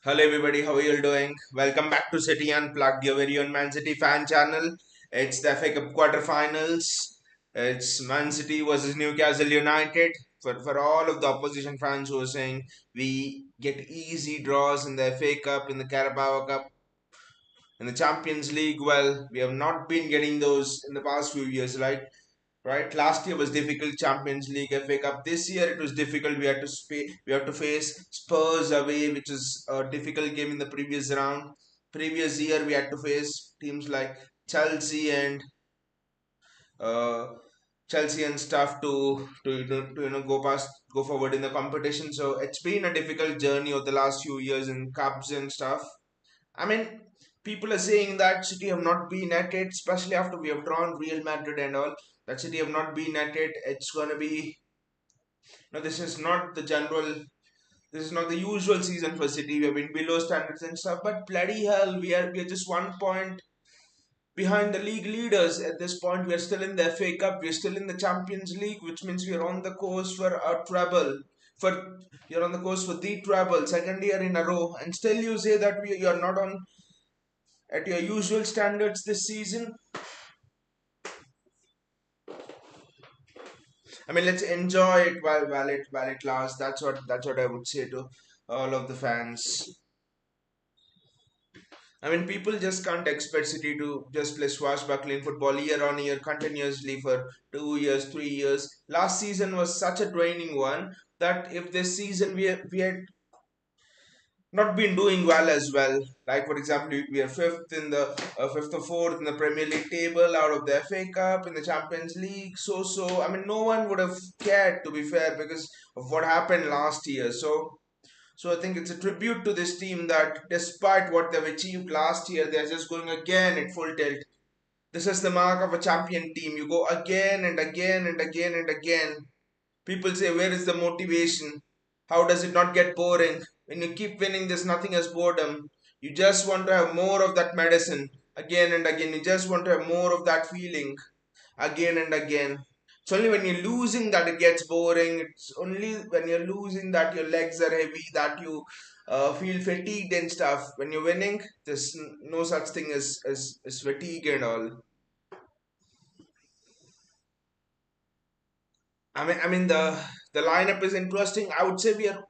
Hello everybody, how are you all doing? Welcome back to City Unplugged, your very own Man City fan channel. It's the FA Cup quarterfinals. It's Man City versus Newcastle United. For all of the opposition fans who are saying we get easy draws in the FA Cup, in the Carabao Cup, in the Champions League, well, we have not been getting those in the past few years, right? Last year was difficult, Champions League, FA Cup. This year it was difficult. We had to face Spurs away, which is a difficult game in the previous round. Previous year we had to face teams like Chelsea and uh, Chelsea and stuff to go forward in the competition. So it's been a difficult journey of the last few years in cups and stuff. I mean, people are saying that City have not been at it, especially after we have drawn Real Madrid and all. That City have not been at it. It's gonna be no. This is not the general. This is not the usual season for City. We have been below standards and stuff. But bloody hell, we are just 1 point behind the league leaders at this point. We are still in the FA Cup. We are still in the Champions League, which means we are on the course for a treble. For you're on the course for the treble, second year in a row, and still you say that you are not on at your usual standards this season. I mean, let's enjoy it while it lasts. That's what I would say to all of the fans. I mean, people just can't expect City to just play swashbuckling football year on year continuously for 2 years, 3 years. Last season was such a draining one that if this season we had not been doing well as well. Like for example, we are fifth or fourth in the Premier League table, out of the FA Cup, in the Champions League. So I mean, no one would have cared, to be fair, because of what happened last year. So I think it's a tribute to this team that despite what they've achieved last year, they're just going again at full tilt. This is the mark of a champion team. You go again and again and again and again. People say, where is the motivation? How does it not get boring? When you keep winning, there's nothing as boredom. You just want to have more of that medicine again and again. You just want to have more of that feeling again and again. It's only when you're losing that it gets boring. It's only when you're losing that your legs are heavy, that you feel fatigued and stuff. When you're winning, there's no such thing as fatigue and all. I mean the lineup is interesting. I would say we are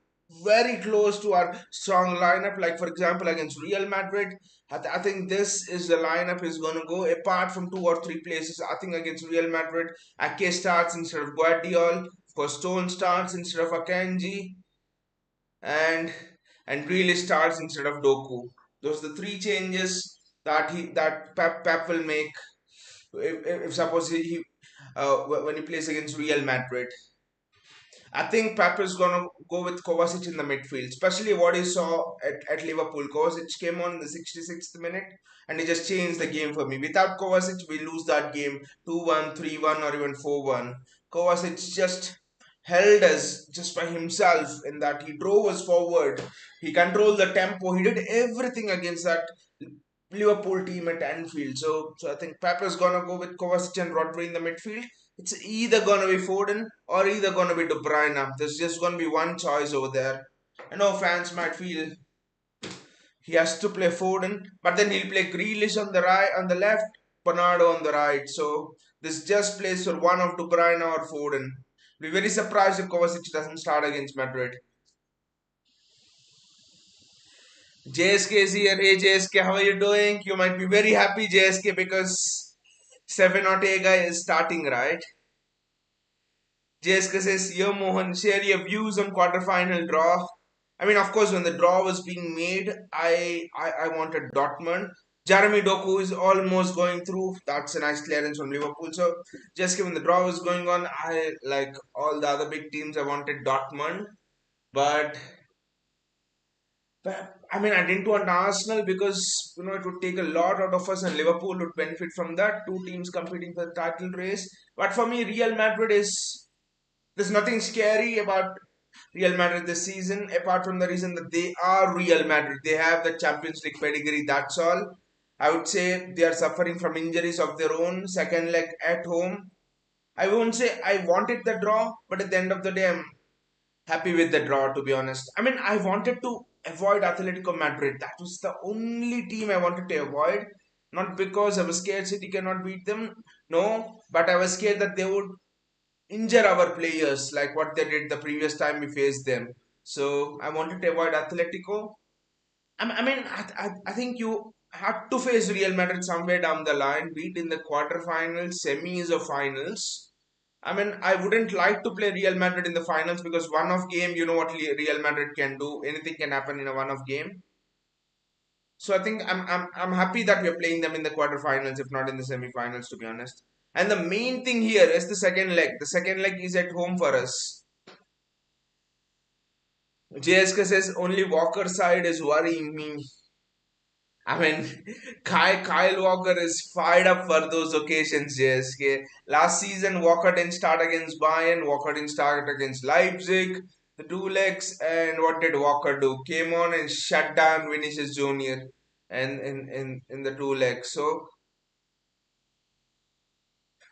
very close to our strong lineup. Like for example, against Real Madrid, I think this is the lineup is going to go. Apart from two or three places, I think against Real Madrid, Ake starts instead of Guardiola. Of course, Stone starts instead of Akanji, and Grealish starts instead of Doku. Those are the three changes that Pep will make if suppose when he plays against Real Madrid. I think Pep is gonna go with Kovacic in the midfield, especially what he saw at Liverpool. Kovacic came on in the 66th minute and he just changed the game for me. Without Kovacic, we lose that game 2-1, 3-1, or even 4-1. Kovacic just held us just by himself in that he drove us forward. He controlled the tempo. He did everything against that Liverpool team at Anfield. So I think Pep is gonna go with Kovacic and Rodri in the midfield. It's either gonna be Foden or either gonna be De Bruyne. There's just gonna be one choice over there. I know fans might feel he has to play Foden, but then he'll play Grealish on the right, on the left, Bernardo on the right. So this just plays for one of De Bruyne or Foden. Be very surprised if Kovacic doesn't start against Madrid. JSK is here. Hey JSK, how are you doing? You might be very happy, JSK, because Seven Ortega is starting, right? JSK says, Yo Mohan, share your views on quarterfinal draw. I mean, of course, when the draw was being made, I wanted Dortmund. Jeremy Doku is almost going through. That's a nice clearance from Liverpool. So, just given the draw was going on, I like all the other big teams. I wanted Dortmund, but I mean, I didn't want Arsenal because it would take a lot out of us, and Liverpool would benefit from that. Two teams competing for the title race. But for me, Real Madrid is there's nothing scary about Real Madrid this season, apart from the reason that they are Real Madrid. They have the Champions League pedigree. That's all. I would say they are suffering from injuries of their own. Second leg at home. I won't say I wanted the draw, but at the end of the day, I'm happy with the draw, to be honest. I mean, I wanted to avoid Atletico Madrid. That was the only team I wanted to avoid. Not because I was scared City cannot beat them, no, but I was scared that they would injure our players like what they did the previous time we faced them. So I wanted to avoid Atletico. I think you had to face Real Madrid somewhere down the line, be it in the quarterfinals, semis, or finals. I wouldn't like to play Real Madrid in the finals because one off game, you know what Real Madrid can do. Anything can happen in a one off game. So I think I'm happy that we're playing them in the quarterfinals, if not in the semifinals, to be honest. And the main thing here is the second leg. The second leg is at home for us. JSK says only Walker side is worrying me. I mean, Kyle Walker is fired up for those occasions, JSK. Last season, Walker didn't start against Bayern, Walker didn't start against Leipzig, the two legs, and what did Walker do? Came on and shut down Vinicius Jr. and in the two legs. So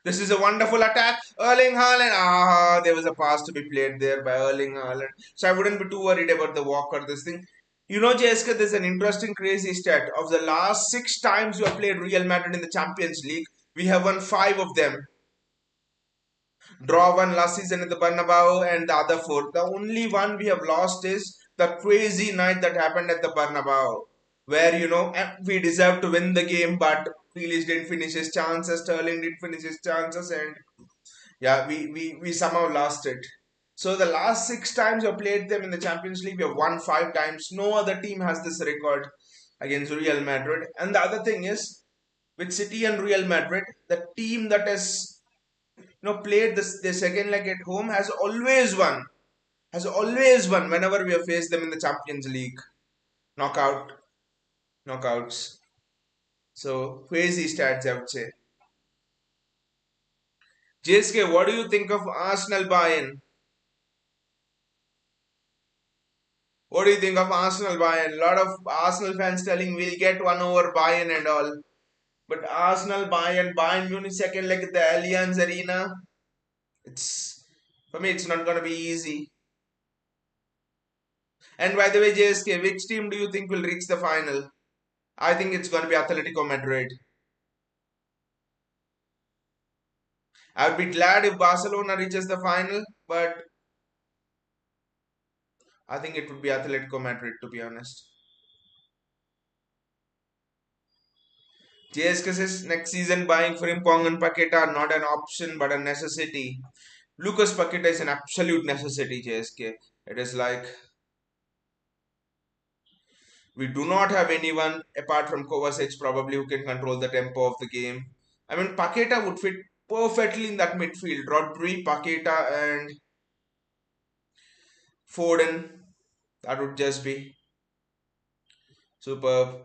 this is a wonderful attack. Erling Haaland. Ah, there was a pass to be played there by Erling Haaland. So I wouldn't be too worried about the Walker. This thing. You know, Jessica, there's an interesting, crazy stat. Of the last 6 times we have played Real Madrid in the Champions League, we have won 5 of them. Draw one last season at the Bernabeu and the other four. The only one we have lost is the crazy night that happened at the Bernabeu, where we deserved to win the game, but Grealish didn't finish his chances, Sterling didn't finish his chances, and yeah, we somehow lost it. So the last 6 times we played them in the Champions League, we have won 5 times. No other team has this record against Real Madrid. And the other thing is, with City and Real Madrid, the team that has played this the second leg at home has always won. Has always won whenever we have faced them in the Champions League knockout knockouts. So crazy stats, I would say. JSK, what do you think of Arsenal Bayern? What do you think of Arsenal Bayern? A lot of Arsenal fans telling we'll get one over Bayern and all. But Arsenal Bayern Munich second leg at the Allianz Arena. It's for me it's not gonna be easy. And by the way, JSK, which team do you think will reach the final? I think it's gonna be Atletico Madrid. I would be glad if Barcelona reaches the final, but I think it would be Atletico Madrid to be honest. JSK says next season buying Frimpong and Paqueta are not an option but a necessity. Lucas Paqueta is an absolute necessity, JSK. It is like we do not have anyone apart from Kovacic probably who can control the tempo of the game. Paqueta would fit perfectly in that midfield. Rodri, Paqueta, and Foden. That would just be superb.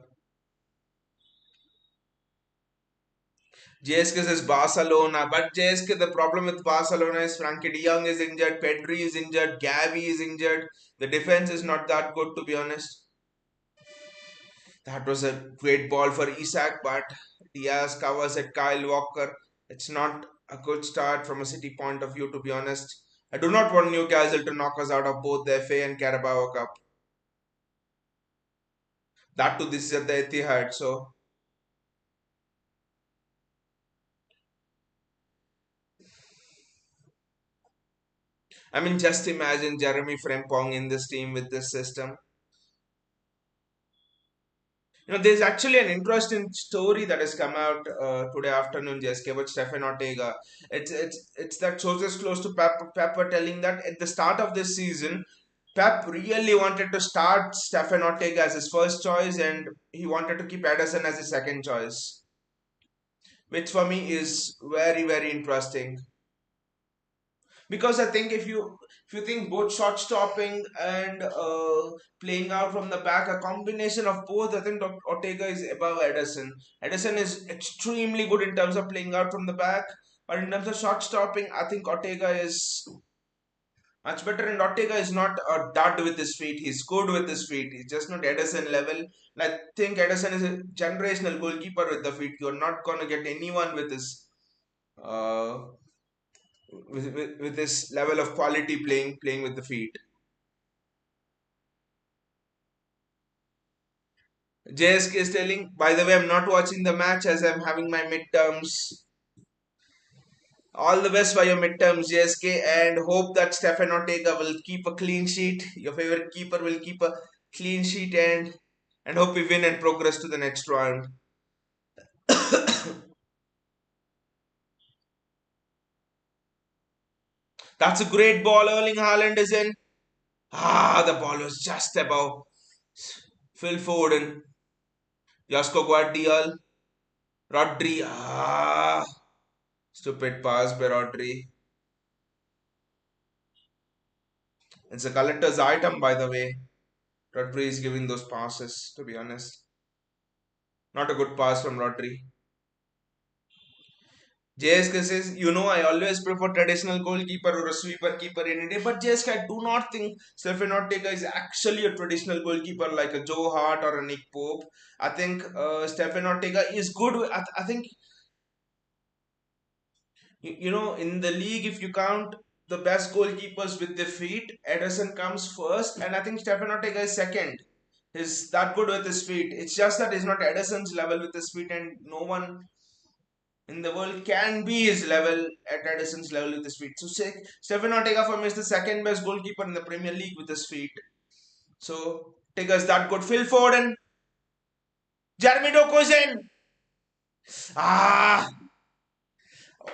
JSK says Barcelona, but JSK, the problem with Barcelona is Frankie de Jong is injured, Pedri is injured, Gavi is injured. The defense is not that good to be honest. That was a great ball for Isak, but Diaz covers at Kyle Walker. It's not a good start from a City point of view, to be honest. I do not want Newcastle to knock us out of both the FA and Carabao Cup. That too, this is at the Etihad. So, just imagine Jeremy Frimpong in this team with this system. There's actually an interesting story that has come out today afternoon, just about Stefan Ortega. It's that sources close to Pep were telling that at the start of this season, Pep really wanted to start Stefan Ortega as his first choice, and he wanted to keep Ederson as his second choice, which for me is very very interesting. Because I think if you think both shot stopping and playing out from the back, a combination of both, I think Ortega is above Edison. Edison is extremely good in terms of playing out from the back, but in terms of shot stopping, I think Ortega is much better. And Ortega is not a dud with his feet; he's good with his feet. He's just not Edison level. And I think Edison is a generational goalkeeper with the feet. You're not gonna get anyone with his. Uh, with this level of quality playing with the feet. JSK is telling, by the way, I'm not watching the match as I'm having my midterms. All the best for your midterms, JSK, and hope that Stefan Ortega will keep a clean sheet. Your favorite keeper will keep a clean sheet, and hope we win and progress to the next round. That's a great ball. Erling Haaland is in. Ah, the ball was just above Phil Foden. Josko Guardiol. Rodri. Ah, stupid pass by Rodri. It's a collector's item, by the way. Rodri is giving those passes, to be honest. Not a good pass from Rodri. JSK says, I always prefer traditional goalkeeper or a sweeper keeper any day. But JSK, I do not think Stefan Ortega is actually a traditional goalkeeper like a Joe Hart or a Nick Pope. I think Stefan Ortega is good. I think, in the league, if you count the best goalkeepers with the feet, Ederson comes first. And I think Stefan Ortega is second. He's that good with his feet. It's just that he's not Ederson's level with his feet, and no one in the world can be his level at Edison's level with his feet. So say Stephen Ortega for me is the second best goalkeeper in the Premier League with his feet. So Ortega's that good. Phil Foden, Jeremy Doku's in. Ah,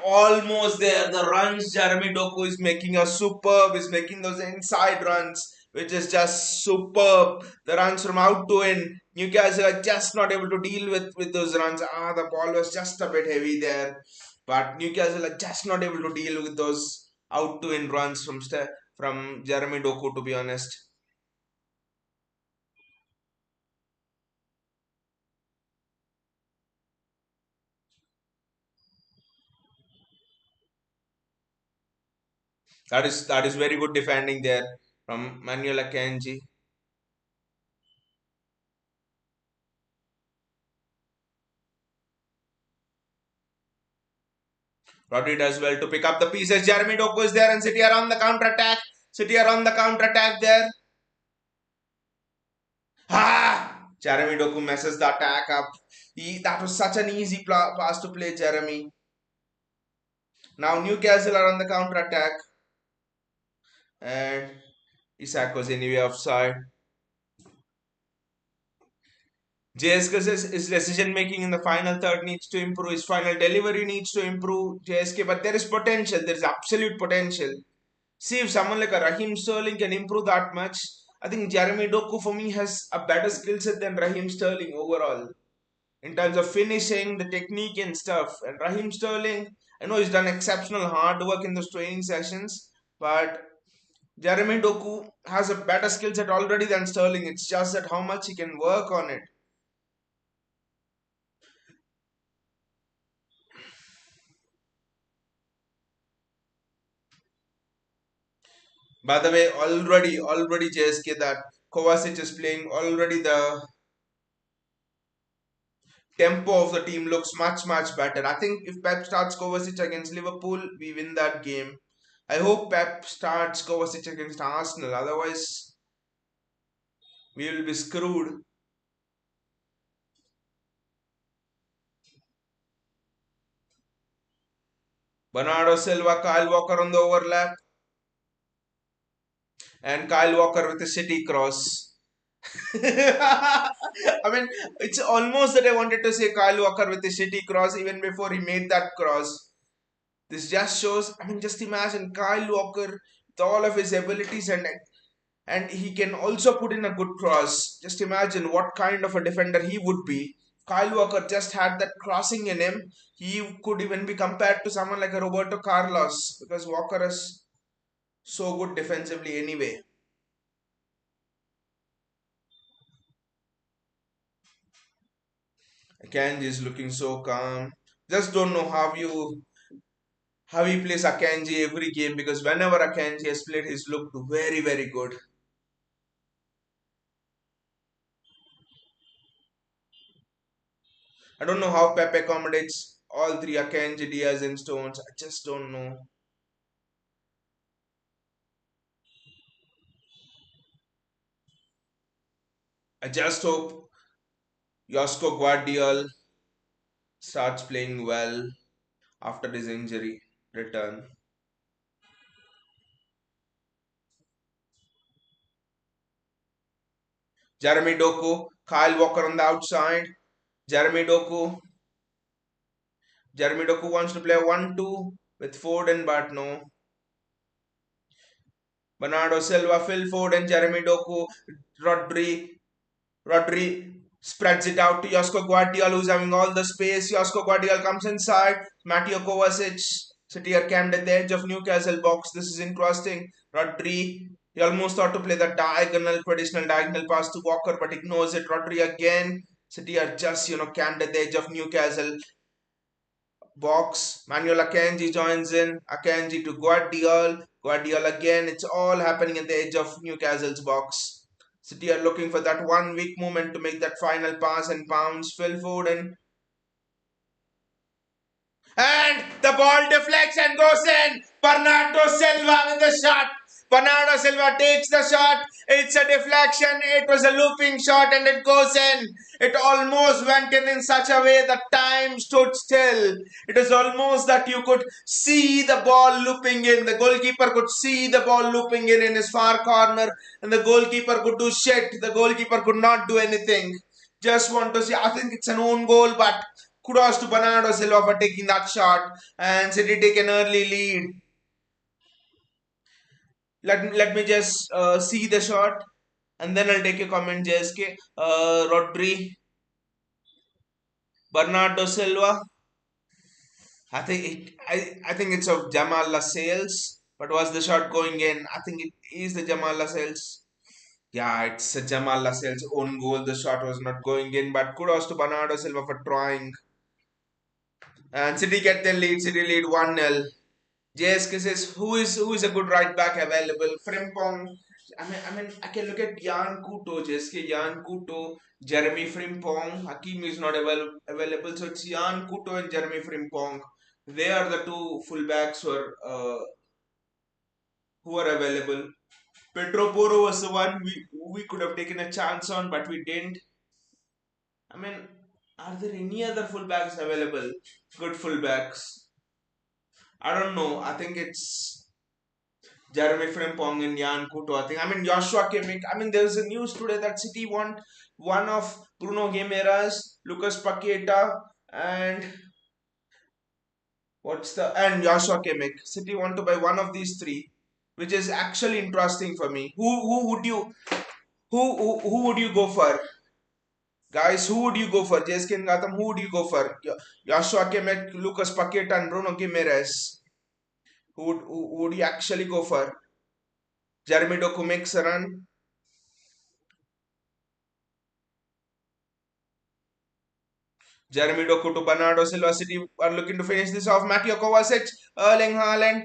almost there. The runs Jeremy Doku is making are superb. Is making those inside runs, which is just superb. The runs from out to in. Newcastle are just not able to deal with those runs. The ball was just a bit heavy there, but Newcastle are just not able to deal with those out to in runs from Jeremy Doku. To be honest, that is very good defending there from Manuel Akanji. Rodri does well to pick up the pieces. Jeremy Doku is there and City are on the counter attack. City are on the counter attack there. Jeremy Doku messes the attack up. That was such an easy pass to play, Jeremy. Now Newcastle are on the counter attack. And Isak was anyway offside. JSK says his decision making in the final third needs to improve. His final delivery needs to improve. JSK, but there is potential. There is absolute potential. See, if someone like a Raheem Sterling can improve that much, I think Jeremy Doku for me has a better skill set than Raheem Sterling overall in terms of finishing, the technique and stuff. And Raheem Sterling, I know he's done exceptional hard work in those training sessions, but Jeremy Doku has a better skill set already than Sterling. It's just that how much he can work on it. By the way, already JSK that Kovacic is playing already the tempo of the team looks much better. I think if Pep starts Kovacic against Liverpool, we win that game. I hope Pep starts Kovacic against Arsenal. Otherwise, we will be screwed. Bernardo Silva, Kyle Walker on the overlap, and Kyle Walker with a city cross. I mean, it's almost that I wanted to say Kyle Walker with a city cross even before he made that cross. This just shows, I mean, just imagine Kyle Walker with all of his abilities and he can also put in a good cross. Just imagine what kind of a defender he would be. Kyle Walker just had that crossing in him. He could even be compared to someone like a Roberto Carlos because Walker is so good defensively anyway. Akanji is looking so calm. Just don't know how he plays Akanji every game because whenever Akanji has played, he's looked very good. I don't know how Pep accommodates all three Akanji, Diaz, and Stones. I just don't know. I just hope Josko Guardiol starts playing well after his injury return. Jeremy Doku, Kyle Walker on the outside. Jeremy Doku. Jeremy Doku wants to play 1-2 with Foden, but no. Bernardo Silva, Phil Foden, Jeremy Doku, Rodri. Rodri spreads it out to Josko Guardiol, who's having all the space. Josko Guardiol comes inside. Mateo Kovacic, City are camped at the edge of Newcastle box. This is interesting. Rodri, he almost thought to play the traditional diagonal pass to Walker, but ignores it. Rodri again. City are just, camped at the edge of Newcastle box. Manuel Akanji joins in. Akanji to Guardiol. Guardiol again. It's all happening at the edge of Newcastle's box. City are looking for that one weak moment to make that final pass and bounce. Phil Foden. And the ball deflects and goes in. Bernardo Silva with the shot. Bernardo Silva takes the shot. It's a deflection. It was a looping shot and it goes in. It almost went in such a way that time stood still. It was almost that you could see the ball looping in. The goalkeeper could see the ball looping in his far corner, and the goalkeeper could do shit. The goalkeeper could not do anything. Just want to see. I think it's an own goal, but kudos to Bernardo Silva for taking that shot, and City take an early lead. Let me just see the shot, and then I'll take a comment. JSK, Rodri, Bernardo Silva. I think it's of Jamal Lascelles. But was the shot going in? I think it is the Jamal Lascelles. Yeah, it's a Jamal Lascelles' own goal. The shot was not going in, but kudos to Bernardo Silva for trying. And City get the lead. City lead 1-0. JSK says who is a good right back available? Frimpong. I can look at Jan Kuto, JSK, Jan Kuto, Jeremy Frimpong. Hakim is not available, so it's Jan Kuto and Jeremy Frimpong. They are the two fullbacks who are available. Pedro Porro was the one we could have taken a chance on, but we didn't. I mean, are there any other fullbacks available? Good fullbacks. I don't know. I think it's Jeremy Frimpong and Jan Kuto. Joshua Kimmich. There was a news today that City want one of Bruno Guimaraes, Lucas Paqueta, and Joshua Kimmich. City want to buy one of these three, which is actually interesting for me. Who would you go for? Guys, who would you go for? JSK and Gatham, who would you go for? Joshua Kimmich, Lucas Paqueta, and Bruno Guimaraes. Who would you actually go for? Jeremy Doku makes a run. Jeremy Doku to Bernardo Silva. City are looking to finish this off. Mateo Kovacic, Erling Haaland.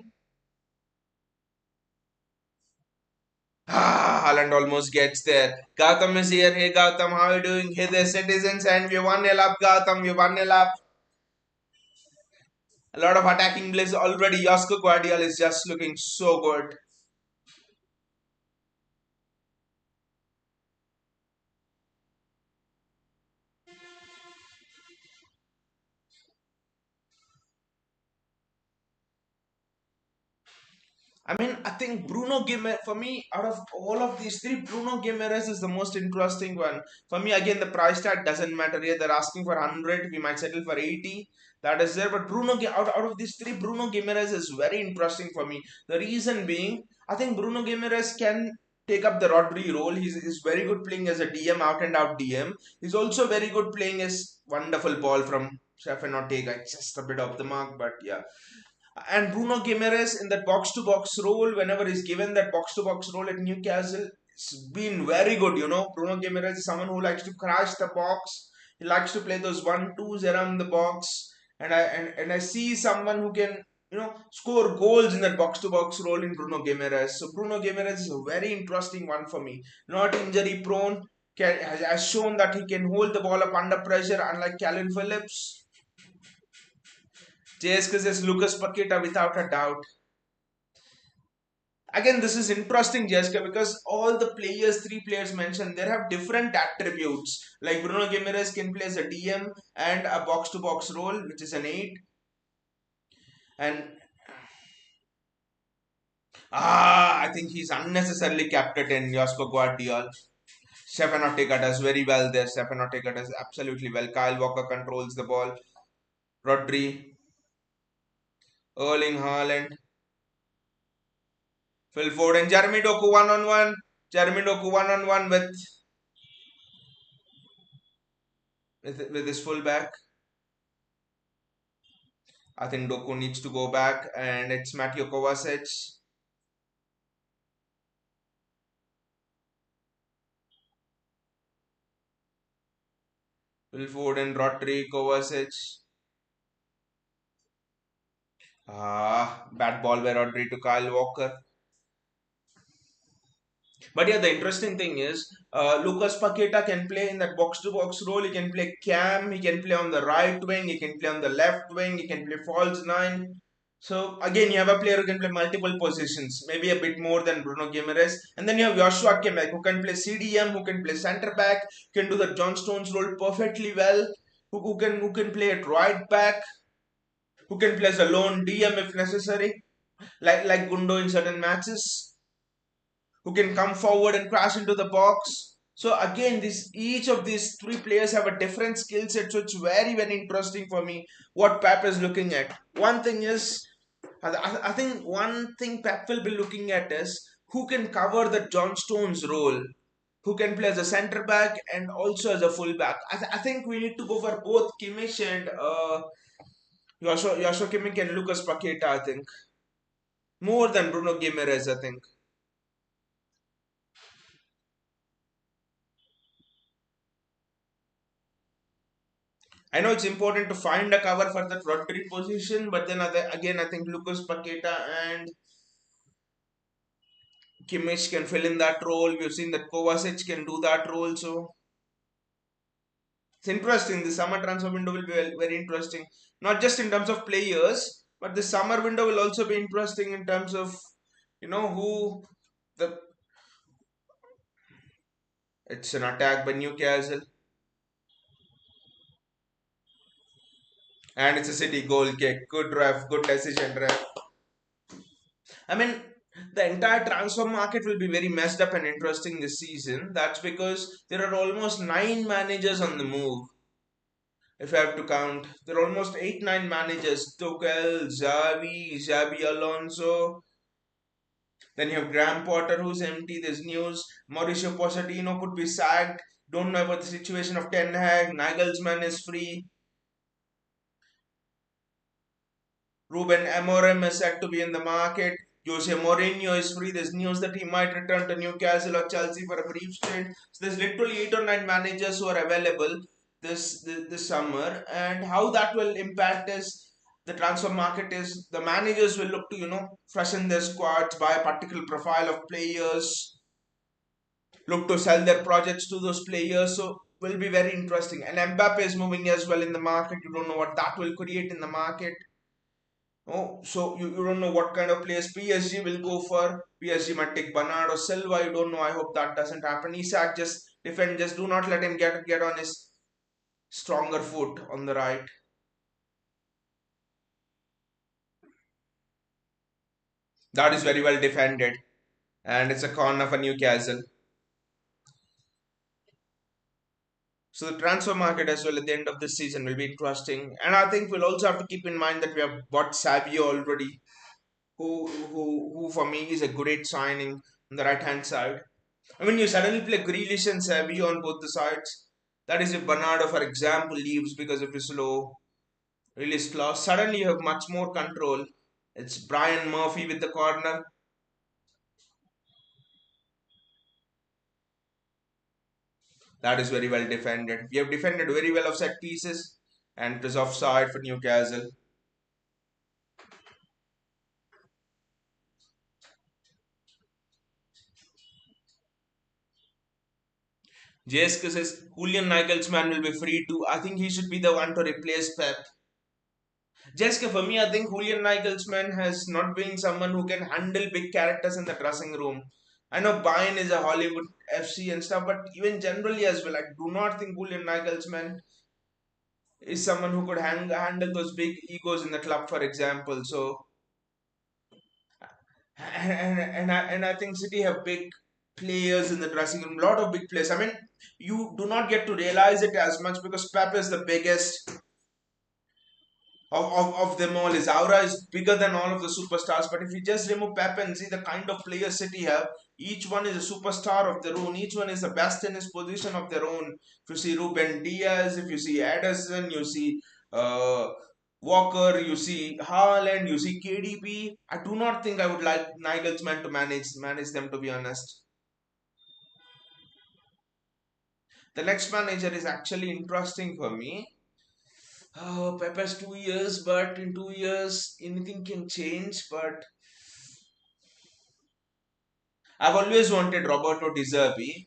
Haaland almost gets there. Gautam is here. Hey Gautam, how are you doing? Hey there, citizens, and we 1-0 up, Gautam. We 1-0 up. A lot of attacking plays already. Josko Guardiol is just looking so good. I think Bruno Guimaraes, for me, out of all of these three, Bruno Guimaraes is the most interesting one. For me, again, the price tag doesn't matter here. They're asking for 100. We might settle for 80. That is there. But out of these three, Bruno Guimaraes is very interesting for me. The reason being, I think Bruno Guimaraes can take up the Rodri role. He's very good playing as a DM, out and out DM. He's also very good playing as wonderful ball from Stefan Ortega. It's just a bit off the mark, but yeah. And Bruno Guimaraes in that box to box role, whenever he's given that box to box role at Newcastle, it's been very good. Bruno Guimaraes is someone who likes to crash the box. He likes to play those 1-2s around the box, and I see someone who can score goals in that box to box role in Bruno Guimaraes. So Bruno Guimaraes is a very interesting one for me. Not injury prone, has shown that he can hold the ball up under pressure, unlike Calvin Phillips. JSK says Lucas Paqueta without a doubt. Again, this is interesting, Jessica, because all the players, three players mentioned, they have different attributes. Like Bruno Gimenez can play as a DM and a box to box role, which is an 8. And I think he's unnecessarily captain in Josko Guardiola. Stefan Ortega does very well there. Stefan Ortega does absolutely well. Kyle Walker controls the ball. Rodri, Erling Haaland, Phil Foden, Jeremy Doku one on one. Jeremy Doku one on one with his fullback. I think Doku needs to go back, and it's Mateo Kovacic. Phil Foden, Rodri, Kovacic. Bad ball by Rodri to Kyle Walker. But yeah, the interesting thing is, Lucas Paqueta can play in that box to box role. He can play cam, he can play on the right wing, he can play on the left wing, he can play false nine. So again, you have a player who can play multiple positions, maybe a bit more than Bruno Guimaraes. And then you have Joshua Kimmich, who can play CDM, who can play centre back, can do the John Stones role perfectly well, who can play at right back, who can play as a lone DM if necessary, like Gundo in certain matches, who can come forward and crash into the box. So again, this each of these three players have a different skill set, so it's very very interesting for me what Pep is looking at. One thing is, I think one thing Pep will be looking at is who can cover the John Stones role, who can play as a centre back and also as a full back. I think we need to go for both Kimmich and Joshua Kimmich and Lucas Paqueta. I think more than Bruno Guimaraes. I think. I know it's important to find a cover for that rotary position, but then again, I think Lucas Paqueta and Kimmich can fill in that role. We've seen that Kovacic can do that role, so it's interesting. The summer transfer window will be very interesting, not just in terms of players, but the summer window will also be interesting in terms of who the. It's an attack by Newcastle, and it's a City goal kick. Good ref, good decision, ref. I mean, the entire transfer market will be very messed up and interesting this season. That's because there are almost 9 managers on the move. If I have to count, there are almost 8, 9 managers. Tuchel, Xavi Alonso. Then you have Graham Potter, who's empty. There's news. Mauricio Pochettino could be sacked. Don't know about the situation of Ten Hag. Nagelsmann is free. Ruben Amorim is said to be in the market. Jose Mourinho is free. There's news that he might return to Newcastle or Chelsea for a brief stint. So there's literally 8 or 9 managers who are available this summer. And how that will impact is the transfer market is the managers will look to freshen their squads, buy a particular profile of players, look to sell their projects to those players. So will be very interesting. And Mbappe is moving as well in the market. You don't know what that will create in the market. Oh, so you don't know what kind of players PSG will go for. PSG might take Bernardo Silva. You don't know. I hope that doesn't happen. Isak just defend. Just do not let him get on his stronger foot on the right. That is very well defended, and it's a corner for Newcastle. So the transfer market as well at the end of this season will be interesting, and I think we'll also have to keep in mind that we have bought Savio already, who for me is a great signing on the right hand side. I mean, you suddenly play Grealish and Savio on both the sides. That is, if Bernardo, for example, leaves because of his low release clause, suddenly you have much more control. It's Brian Murphy with the corner. That is very well defended. We have defended very well of set pieces, and it is offside for Newcastle. JSK says Julian Nagelsmann will be free too. I think he should be the one to replace Pep. Jessica, for me, I think Julian Nagelsmann has not been someone who can handle big characters in the dressing room. I know Bayern is a Hollywood FC and stuff, but even generally as well, I do not think Julian Nagelsmann is someone who could handle those big egos in the club, for example. So, and I think City have big players in the dressing room, lot of big players. I mean, you do not get to realize it as much because Pep is the biggest of them all. His aura is bigger than all of the superstars. But if you just remove Pep and see the kind of players City have, each one is a superstar of their own. Each one is the best in his position of their own. If you see Ruben Diaz, if you see Ederson, you see uh, Walker, you see Haaland, you see KDB. I do not think I would like Nagelsmann to manage them, to be honest. The next manager is actually interesting for me. Oh, Pepe's 2 years, but in 2 years anything can change. But I've always wanted Roberto Di Zerbi.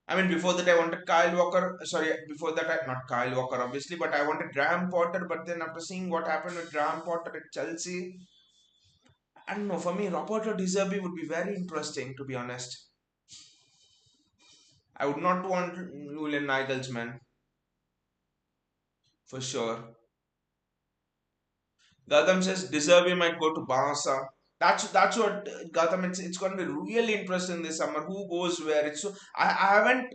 I mean, before that I wanted Kyle Walker. Sorry, before that not Kyle Walker, obviously, but I wanted Graham Potter. But then after seeing what happened with Graham Potter at Chelsea, I don't know. For me, Roberto Di Zerbi would be very interesting. To be honest, I would not want Julian Nagelsmann for sure. Gautam says Di Zerbi might go to Barca. That's what Gautam. It's going to be really interesting this summer. Who goes where? It's so I haven't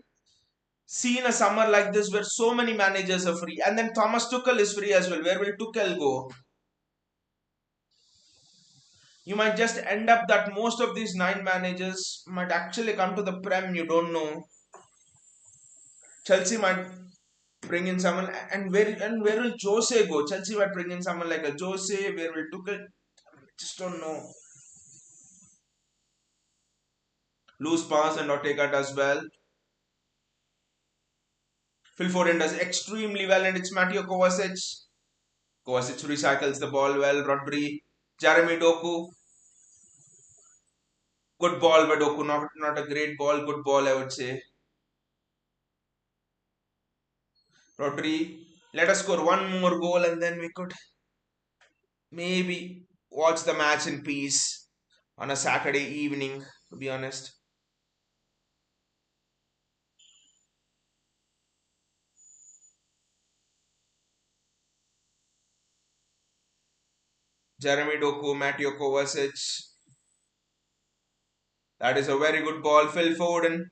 seen a summer like this where so many managers are free, and then Thomas Tuchel is free as well. Where will Tuchel go? You might just end up that most of these nine managers might actually come to the Prem. You don't know. Chelsea might bring in someone, and where will Jose go? Chelsea might bring in someone like a Jose. Where will Tuchel? Just don't know. Loose pass and Ortega does well. Phil Foden does extremely well, and it's Mateo Kovacic. Kovacic recycles the ball well. Rodri, Jeremy Doku, good ball, but Doku not a great ball. Good ball, I would say. Rodri, let us score one more goal, and then we could maybe watch the match in peace on a Saturday evening. To be honest, Jeremy Doku, Mateo Kovacic. That is a very good ball. Phil Foden,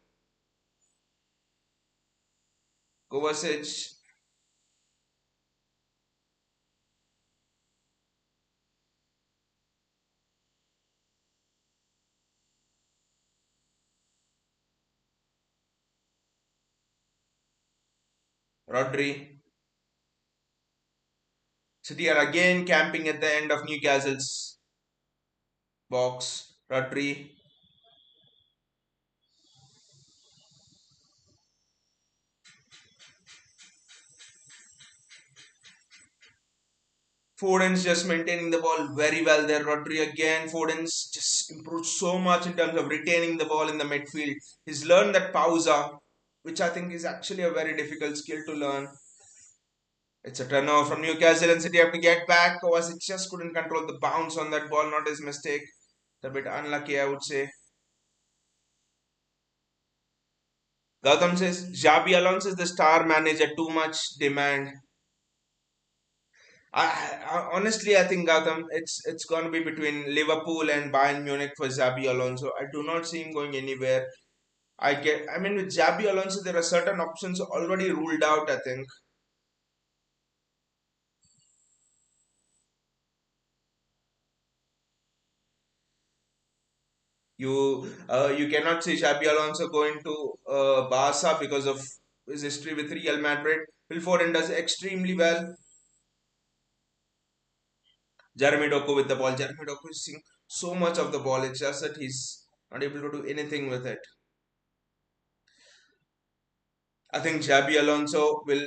Kovacic, Rodri. City are again camping at the end of Newcastle's box. Rodri. Foden's just maintaining the ball very well there. Rodri again. Foden's just improved so much in terms of retaining the ball in the midfield. He's learned that pausa, which I think is actually a very difficult skill to learn. It's a turnover from Newcastle and City have to get back. Kovacic just couldn't control the bounce on that ball, not his mistake. It's a bit unlucky, I would say. Gautam says Xabi Alonso is the star manager, too much demand. Honestly, I think Gautam, it's going to be between Liverpool and Bayern Munich for Xabi Alonso. I do not see him going anywhere. I mean, with Xabi Alonso, there are certain options already ruled out. I think you cannot see Xabi Alonso going to Barca because of his history with Real Madrid. Phil Foden does extremely well. Jeremy Doku with the ball. Jeremy Doku is seeing so much of the ball. It's just that he's not able to do anything with it. I think Xabi Alonso will,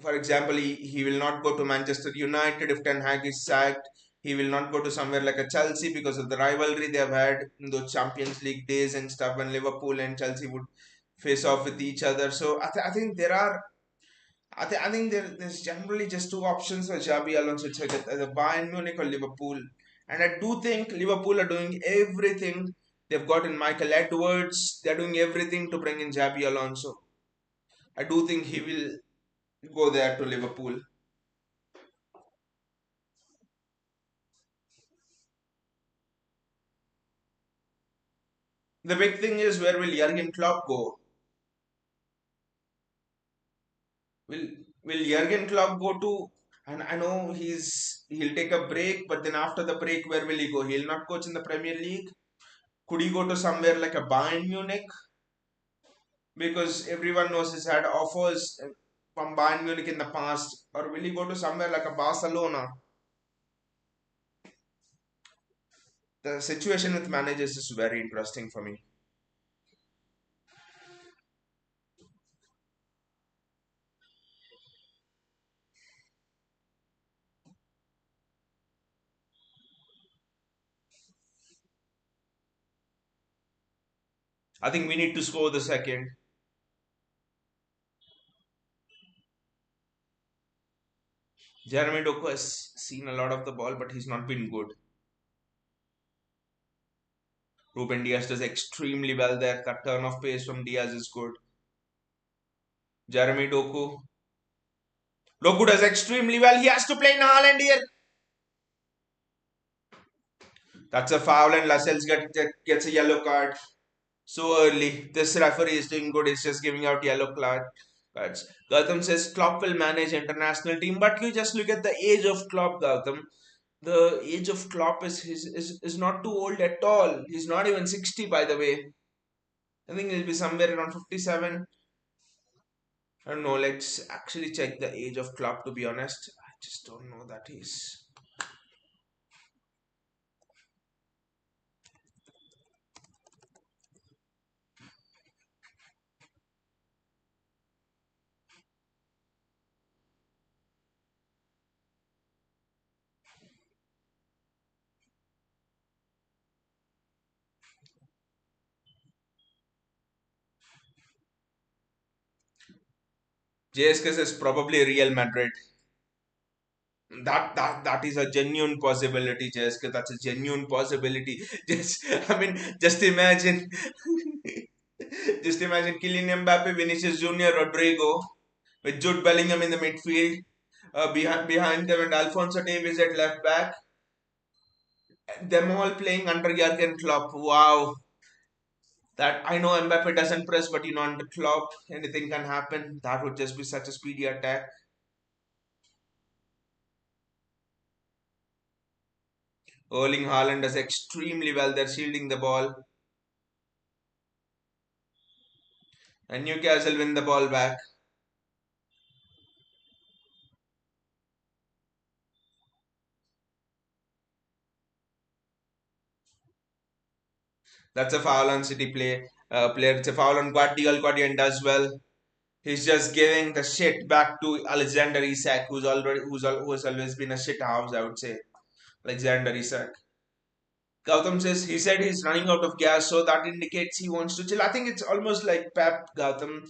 for example, he will not go to Manchester United if Ten Hag is sacked. He will not go to somewhere like a Chelsea because of the rivalry they have had in those Champions League days and stuff when Liverpool and Chelsea would face off with each other. So I think there are. I think there's generally just two options for Xabi Alonso. It's either Bayern Munich or Liverpool. And I do think Liverpool are doing everything. They've gotten Michael Edwards. They're doing everything to bring in Xabi Alonso. I do think he will go there to Liverpool. The big thing is, where will Jurgen Klopp go? Will will Jurgen Klopp go to? And I know he'll take a break, but then after the break, where will he go? He'll not coach in the Premier League. Could he go to somewhere like a Bayern Munich? Because everyone knows he's had offers from Bayern Munich in the past. Or will he go to somewhere like a Barcelona? The situation with managers is very interesting for me. I think we need to score the second. Jeremy Doku has seen a lot of the ball, but he's not been good. Ruben Diaz does extremely well there. That turn of pace from Diaz is good. Jeremy Doku. Doku does extremely well. He has to play in Haaland here. That's a foul, and gets a yellow card so early. This referee is doing good. He's just giving out yellow cards. Gautam says Klopp will manage international team, but you just look at the age of Klopp, Gautam. The age of Klopp is not too old at all. He's not even 60, by the way. I think he'll be somewhere around 57. I don't know. Let's actually check the age of Klopp, to be honest. I just don't know that he's. JSK says probably Real Madrid. That is a genuine possibility, Jessica. That's a genuine possibility. Just imagine, just imagine Kylian Mbappe, Vinicius Junior, Rodrigo, with Jude Bellingham in the midfield, behind them, and Alfonso Davies at left back. Them all playing under Jurgen Klopp. Wow, that I know Mbappe doesn't press, but under Klopp, anything can happen. That would just be such a speedy attack. Erling Haaland does extremely well. They're shielding the ball. And Newcastle win the ball back. That's a foul on City player. It's a foul on Guardiol. Guardiol does well. He's just giving the shit back to Alexander Isak, who has always been a shit house, I would say. Alexander Isak. Gautam says he said he's running out of gas, so that indicates he wants to chill. I think it's almost like Pep, Gautam.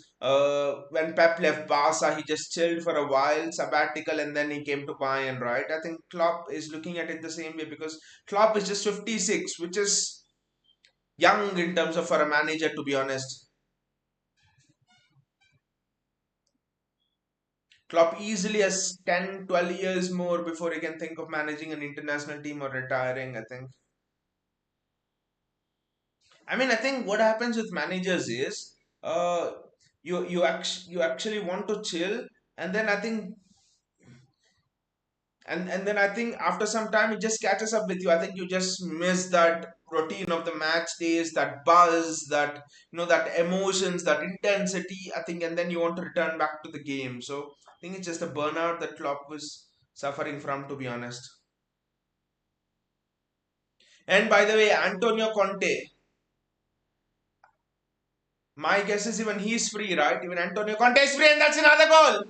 When Pep left Barca, he just chilled for a while, sabbatical, and then he came to Bayern, right? I think Klopp is looking at it the same way because Klopp is just 56, which is young in terms of for a manager, to be honest. Klopp easily has 10, 12 years more before he can think of managing an international team or retiring, I think. I think what happens with managers is uh, you actually want to chill, and then I think and then I think after some time it just catches up with you. I think you just miss that routine of the match days, that buzz, that that emotions, that intensity. I think, and then you want to return back to the game. So I think it's just a burnout that Klopp was suffering from, to be honest. And by the way, Antonio Conte, my guess is even he's free, right? Even Antonio Conte is free, and that's another goal.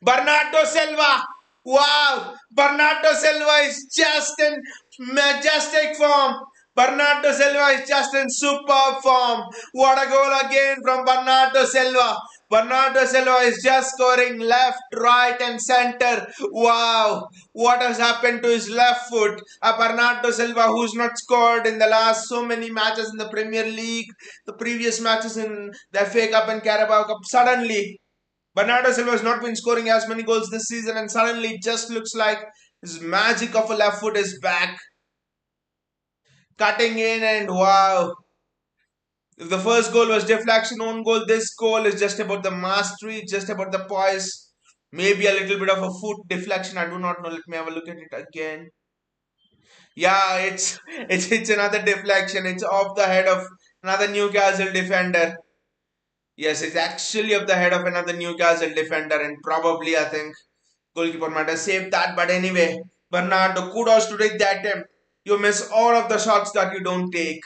Bernardo Silva. Wow, Bernardo Silva is just in majestic form. Bernardo Silva is just in superb form. What a goal again from Bernardo Silva. Bernardo Silva is just scoring left, right, and center. Wow, what has happened to his left foot? A Bernardo Silva who's not scored in the last so many matches in the Premier League, the previous matches in the FA Cup and Carabao Cup. Suddenly, Bernardo Silva has not been scoring as many goals this season, and suddenly it just looks like his magic of a left foot is back. Cutting in, and wow. If the first goal was deflection, own goal, this goal is just about the mastery, just about the poise. Maybe a little bit of a foot deflection. I do not know. Let me have a look at it again. Yeah, it's another deflection. It's off the head of another Newcastle defender. Yes, it's actually off the head of another Newcastle defender, and probably I think goalkeeper might have saved that. But anyway, Bernardo, kudos to take the attempt. You miss all of the shots that you don't take.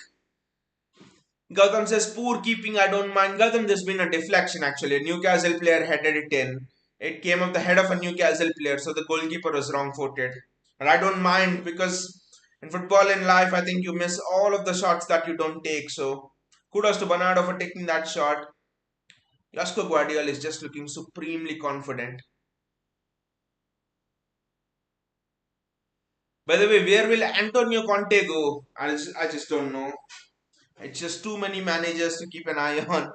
Gautam says, poor keeping, I don't mind. Gautam, there's been a deflection actually. A Newcastle player headed it in. It came off the head of a Newcastle player, so the goalkeeper was wrong footed. And I don't mind because in football in life, I think you miss all of the shots that you don't take. So kudos to Bernardo for taking that shot. Josko Guardiola is just looking supremely confident. By the way, where will Antonio Conte go? I just don't know. It's just too many managers to keep an eye on.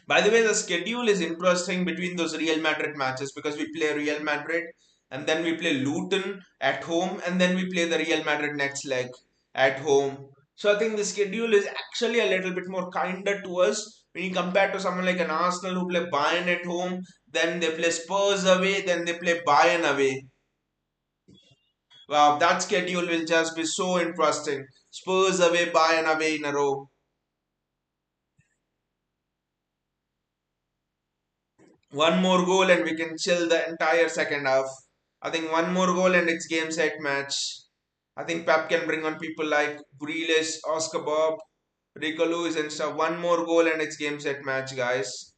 By the way, the schedule is interesting between those Real Madrid matches because we play Real Madrid and then we play Luton at home and then we play the Real Madrid next leg at home. So I think the schedule is actually a little bit more kinder to us when you compare to someone like an Arsenal who play Bayern at home, then they play Spurs away, then they play Bayern away. Wow, that schedule will just be so interesting. Spurs away, Bayern away in a row. One more goal and we can chill the entire second half. I think one more goal and it's game set match. I think Pep can bring on people like Grealish, Oscar Bob, Rico Lewis and stuff. One more goal and it's game set match, guys.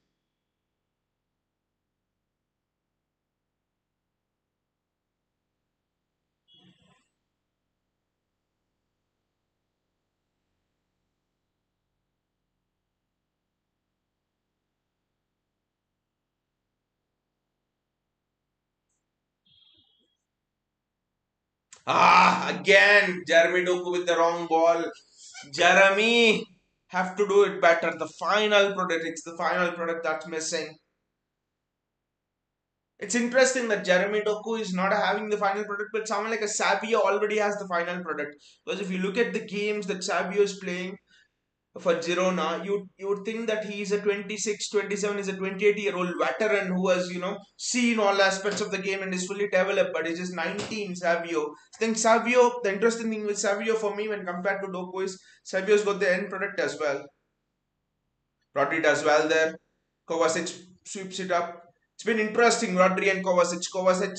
Again, Jeremy Doku with the wrong ball. Jeremy, have to do it better. The final product, it's the final product that's missing. It's interesting that Jeremy Doku is not having the final product, but someone like a Sabio already has the final product. Because if you look at the games that Sabio is playing, for Girona, you would think that he is a 26, 27, is a 28-year-old veteran who has, seen all aspects of the game and is fully developed, but he's just 19, Savio. I think Savio, the interesting thing with Savio for me when compared to Doku is Savio's got the end product as well. Rodri does well there. Kovacic sweeps it up. It's been interesting, Rodri and Kovacic. Kovacic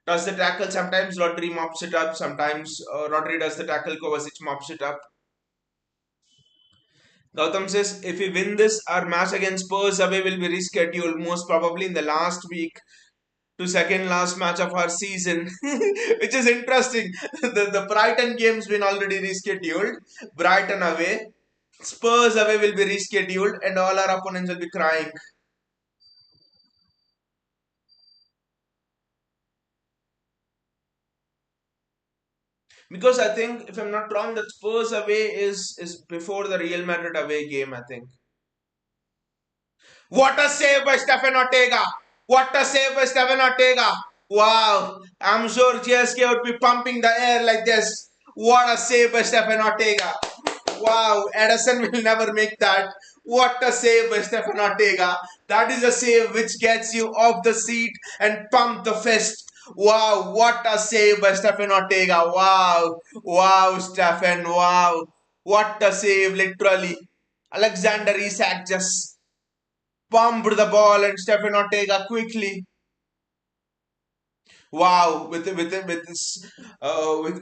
does the tackle. Sometimes Rodri mops it up. Sometimes Rodri does the tackle. Kovacic mops it up. Gautam says, if we win this, our match against Spurs away will be rescheduled, most probably in the last week to second last match of our season, which is interesting. The Brighton game's been already rescheduled. Brighton away. Spurs away will be rescheduled and all our opponents will be crying. Because I think, if I'm not wrong, that Spurs away is before the Real Madrid away game, I think. What a save by Stefan Ortega! What a save by Stefan Ortega! Wow! I'm sure GSK would be pumping the air like this. What a save by Stefan Ortega! Wow! Edison will never make that. What a save by Stefan Ortega! That is a save which gets you off the seat and pump the fist. Wow! What a save by Stefan Ortega! Wow! Wow, Stefan! Wow! What a save, literally. Alexander Isak just pumped the ball and Stefan Ortega quickly. Wow, with this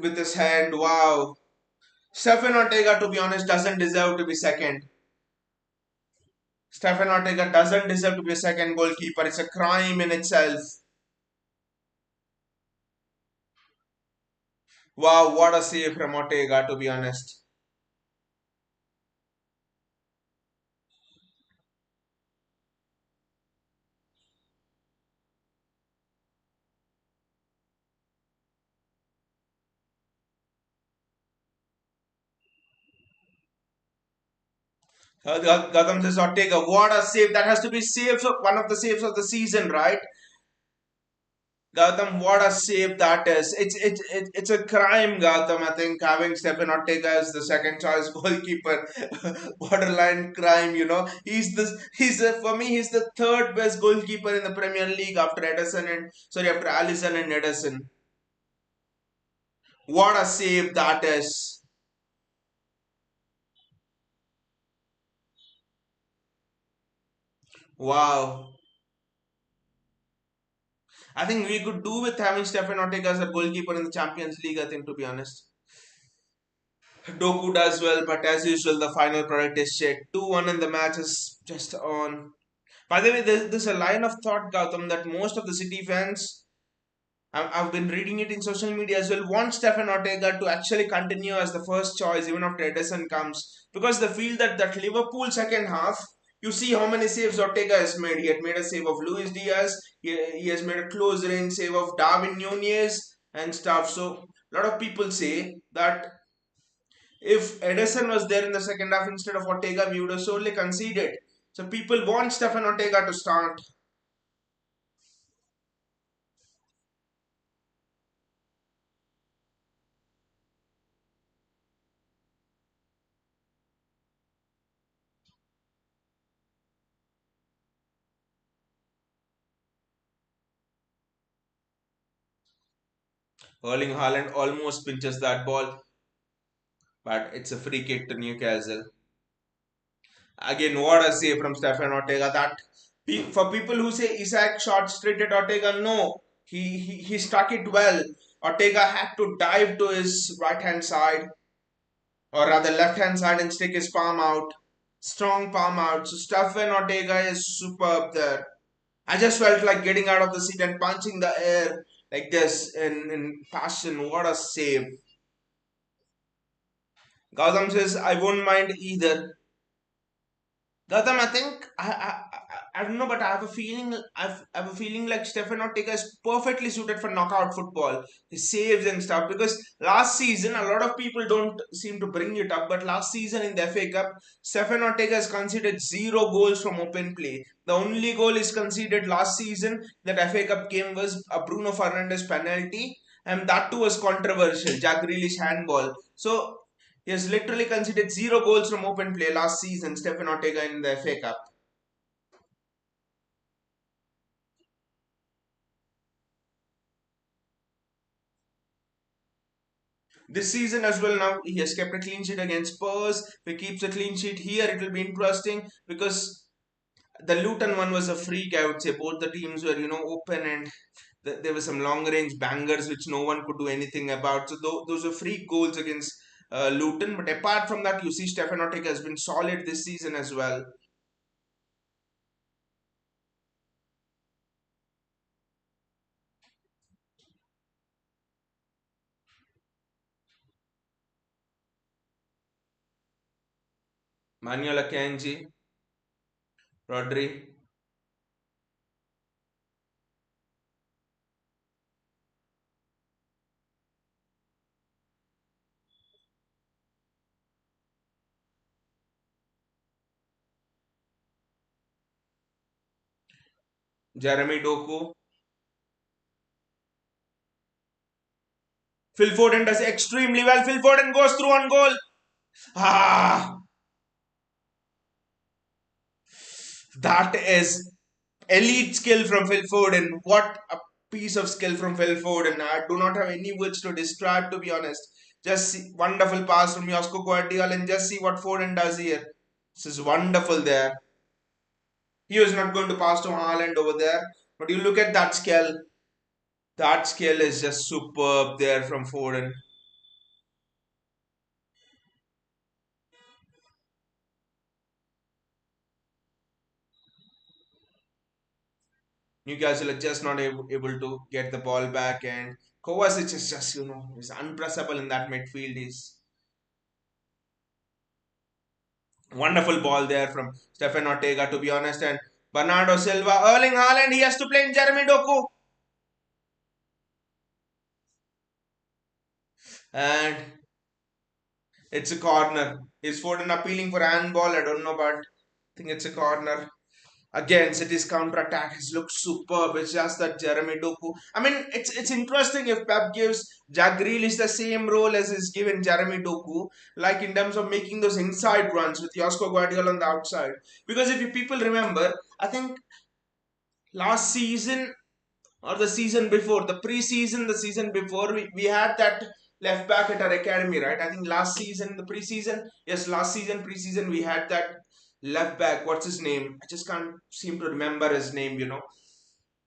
with his hand. Wow, Stephen Ortega, to be honest, doesn't deserve to be second. Stephen Ortega doesn't deserve to be a second goalkeeper. It's a crime in itself. Wow, what a save from Ortega, to be honest. Gautam says Ortega, what a save. That has to be saves of one of the saves of the season, right? Gautam, what a save that is. It's a crime, Gautam. I think having Stephen Ortega as the second choice goalkeeper, borderline crime. For me he's the third best goalkeeper in the Premier League after Edison and sorry after Allison and Edison. What a save that is. Wow. I think we could do with having Stephen Ortega as a goalkeeper in the Champions League. I think, to be honest. Doku does well, but as usual, the final product is shit. 2-1 in the match is just on. By the way, there's a line of thought, Gautam, that most of the City fans, I've been reading it in social media as well, want Stefan Ortega to actually continue as the first choice even after Edison comes. Because they feel that Liverpool second half, you see how many saves Ortega has made. He had made a save of Luis Diaz, he has made a close range save of Darwin Nunez and stuff. So, a lot of people say that if Edison was there in the second half instead of Ortega, we would have solely conceded. So people want Stefan Ortega to start. Erling Haaland almost pinches that ball, but it's a free kick to Newcastle. Again, what a save from Stefan Ortega. For people who say Isaac shot straight at Ortega, no, he struck it well. Ortega had to dive to his right hand side, or rather left hand side, and stick his palm out. Strong palm out. So Stefan Ortega is superb there. I just felt like getting out of the seat and punching the air like this in passion. What a save. Gautam says, I won't mind either. Gautam, I think I don't know, but I have a feeling like Stefan Ortega is perfectly suited for knockout football. His saves and stuff. Because last season, a lot of people don't seem to bring it up, but last season in the FA Cup, Stefan Ortega has conceded zero goals from open play. The only goal is conceded last season that FA Cup game was a Bruno Fernandes penalty, and that too was controversial. Jack Grealish handball. So he has literally conceded zero goals from open play last season, Stephen Ortega in the FA Cup. This season as well, now he has kept a clean sheet against Spurs. If he keeps a clean sheet here, it will be interesting because the Luton one was a freak, I would say. Both the teams were, open and there were some long range bangers which no one could do anything about. So those were freak goals against Luton. But apart from that, you see Stefan Ortega has been solid this season as well. Manuel Akanji, Rodri, Jeremy Doku, Phil Foden does extremely well. Phil Foden goes through on goal. Ah, that is elite skill from Phil Foden. What a piece of skill from Phil Foden. I do not have any words to describe, to be honest. Just see, wonderful pass from Josko Guardiola and just see what Foden does here. This is wonderful there. He was not going to pass to Haaland over there. But you look at that skill. That skill is just superb there from Foden. Newcastle are just not able to get the ball back, and Kovacic is just, is unpressable in that midfield. He's wonderful ball there from Stefan Ortega, to be honest, and Bernardo Silva, Erling Haaland, he has to play in Jeremy Doku, and it's a corner. Is Foden appealing for handball? I don't know, but I think it's a corner. Again, City's counter-attack has looked superb. It's just that Jeremy Doku. I mean, it's interesting if Pep gives Jack Grealish the same role as is given Jeremy Doku, like in terms of making those inside runs with Josko Guardiola on the outside. Because if you people remember, I think last season or the season before, the preseason, the season before, we had that left back at our academy, right? I think last season, the preseason, yes, last season, preseason, we had that left back. What's his name? I just can't seem to remember his name.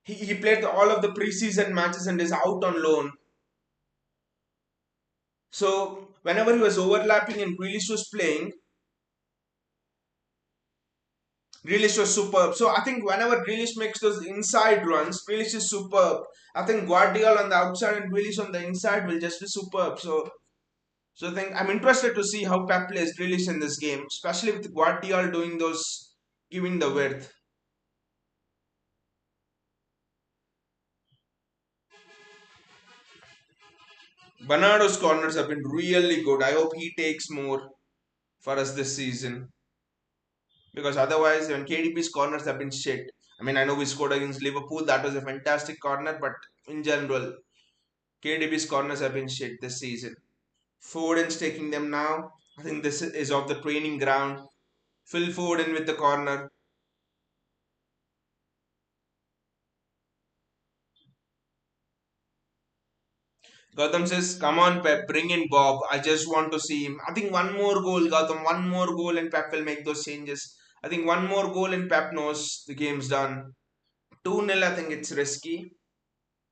He played all of the preseason matches and is out on loan. So whenever he was overlapping and Grealish was playing, Grealish was superb. So I think whenever Grealish makes those inside runs, Grealish is superb. I think Guardiola on the outside and Grealish on the inside will just be superb. So I think I'm interested to see how Pep plays Grealish in this game, especially with Guardiola doing those, giving the width. Bernardo's corners have been really good. I hope he takes more for us this season, because otherwise, when KDB's corners have been shit. I mean, I know we scored against Liverpool, that was a fantastic corner, but in general, KDB's corners have been shit this season. Foden's taking them now. I think this is off the training ground. Phil Foden with the corner. Gautam says, "Come on, Pep, bring in Bob. I just want to see him." I think one more goal, Gautam, one more goal, and Pep will make those changes. I think one more goal, and Pep knows the game's done. 2-0, I think it's risky.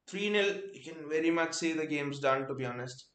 3-0, you can very much say the game's done, to be honest.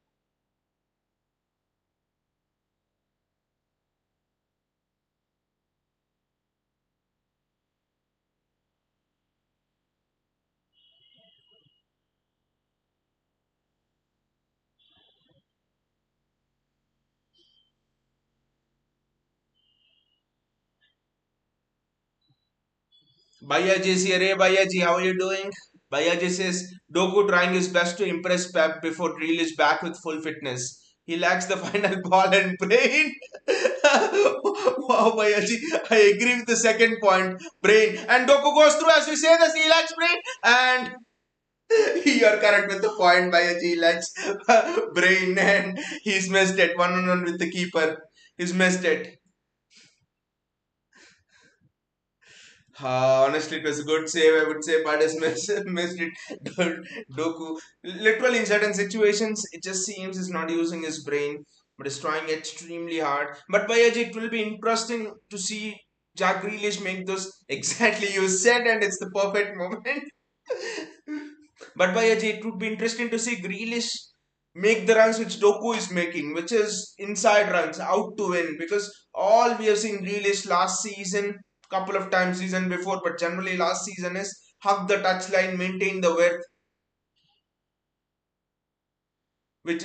Bayaji is here. Hey, Bayaji, how are you doing? Bayaji says, Doku trying his best to impress Pep before Drill is back with full fitness. He lacks the final ball and brain. Wow, Bayaji, I agree with the second point. Brain. And Doku goes through as we say this, he lacks brain. And you're correct with the point, Bayaji. He lacks brain and he's missed it. 1-on-1 with the keeper. He's missed it. Honestly, it was a good save, I would say, but has missed it. Doku. Literally, in certain situations, it just seems he's not using his brain, but is trying extremely hard. But Bayaji, it will be interesting to see Jack Grealish make those exactly you said, and it's the perfect moment. But Bayaji, it would be interesting to see Grealish make the runs which Doku is making, which is inside runs, out to win. Because all we have seen Grealish last season, couple of times season before, but generally last season is hug the touchline, maintain the width, which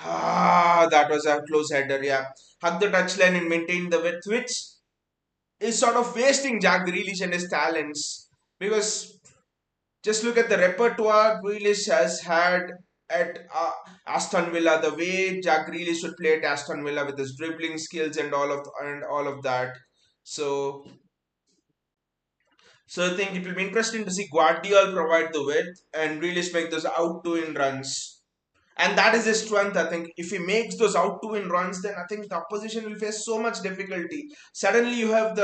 that was a close header, yeah. Hug the touchline and maintain the width, which is sort of wasting Jack Grealish and his talents. Because just look at the repertoire Grealish has had at Aston Villa. The way Jack Grealish would play at Aston Villa with his dribbling skills and all of that. So, so I think it will be interesting to see Guardiola provide the width and Grealish make those out to in runs. And that is his strength, I think. If he makes those out to in runs, then I think the opposition will face so much difficulty. Suddenly you have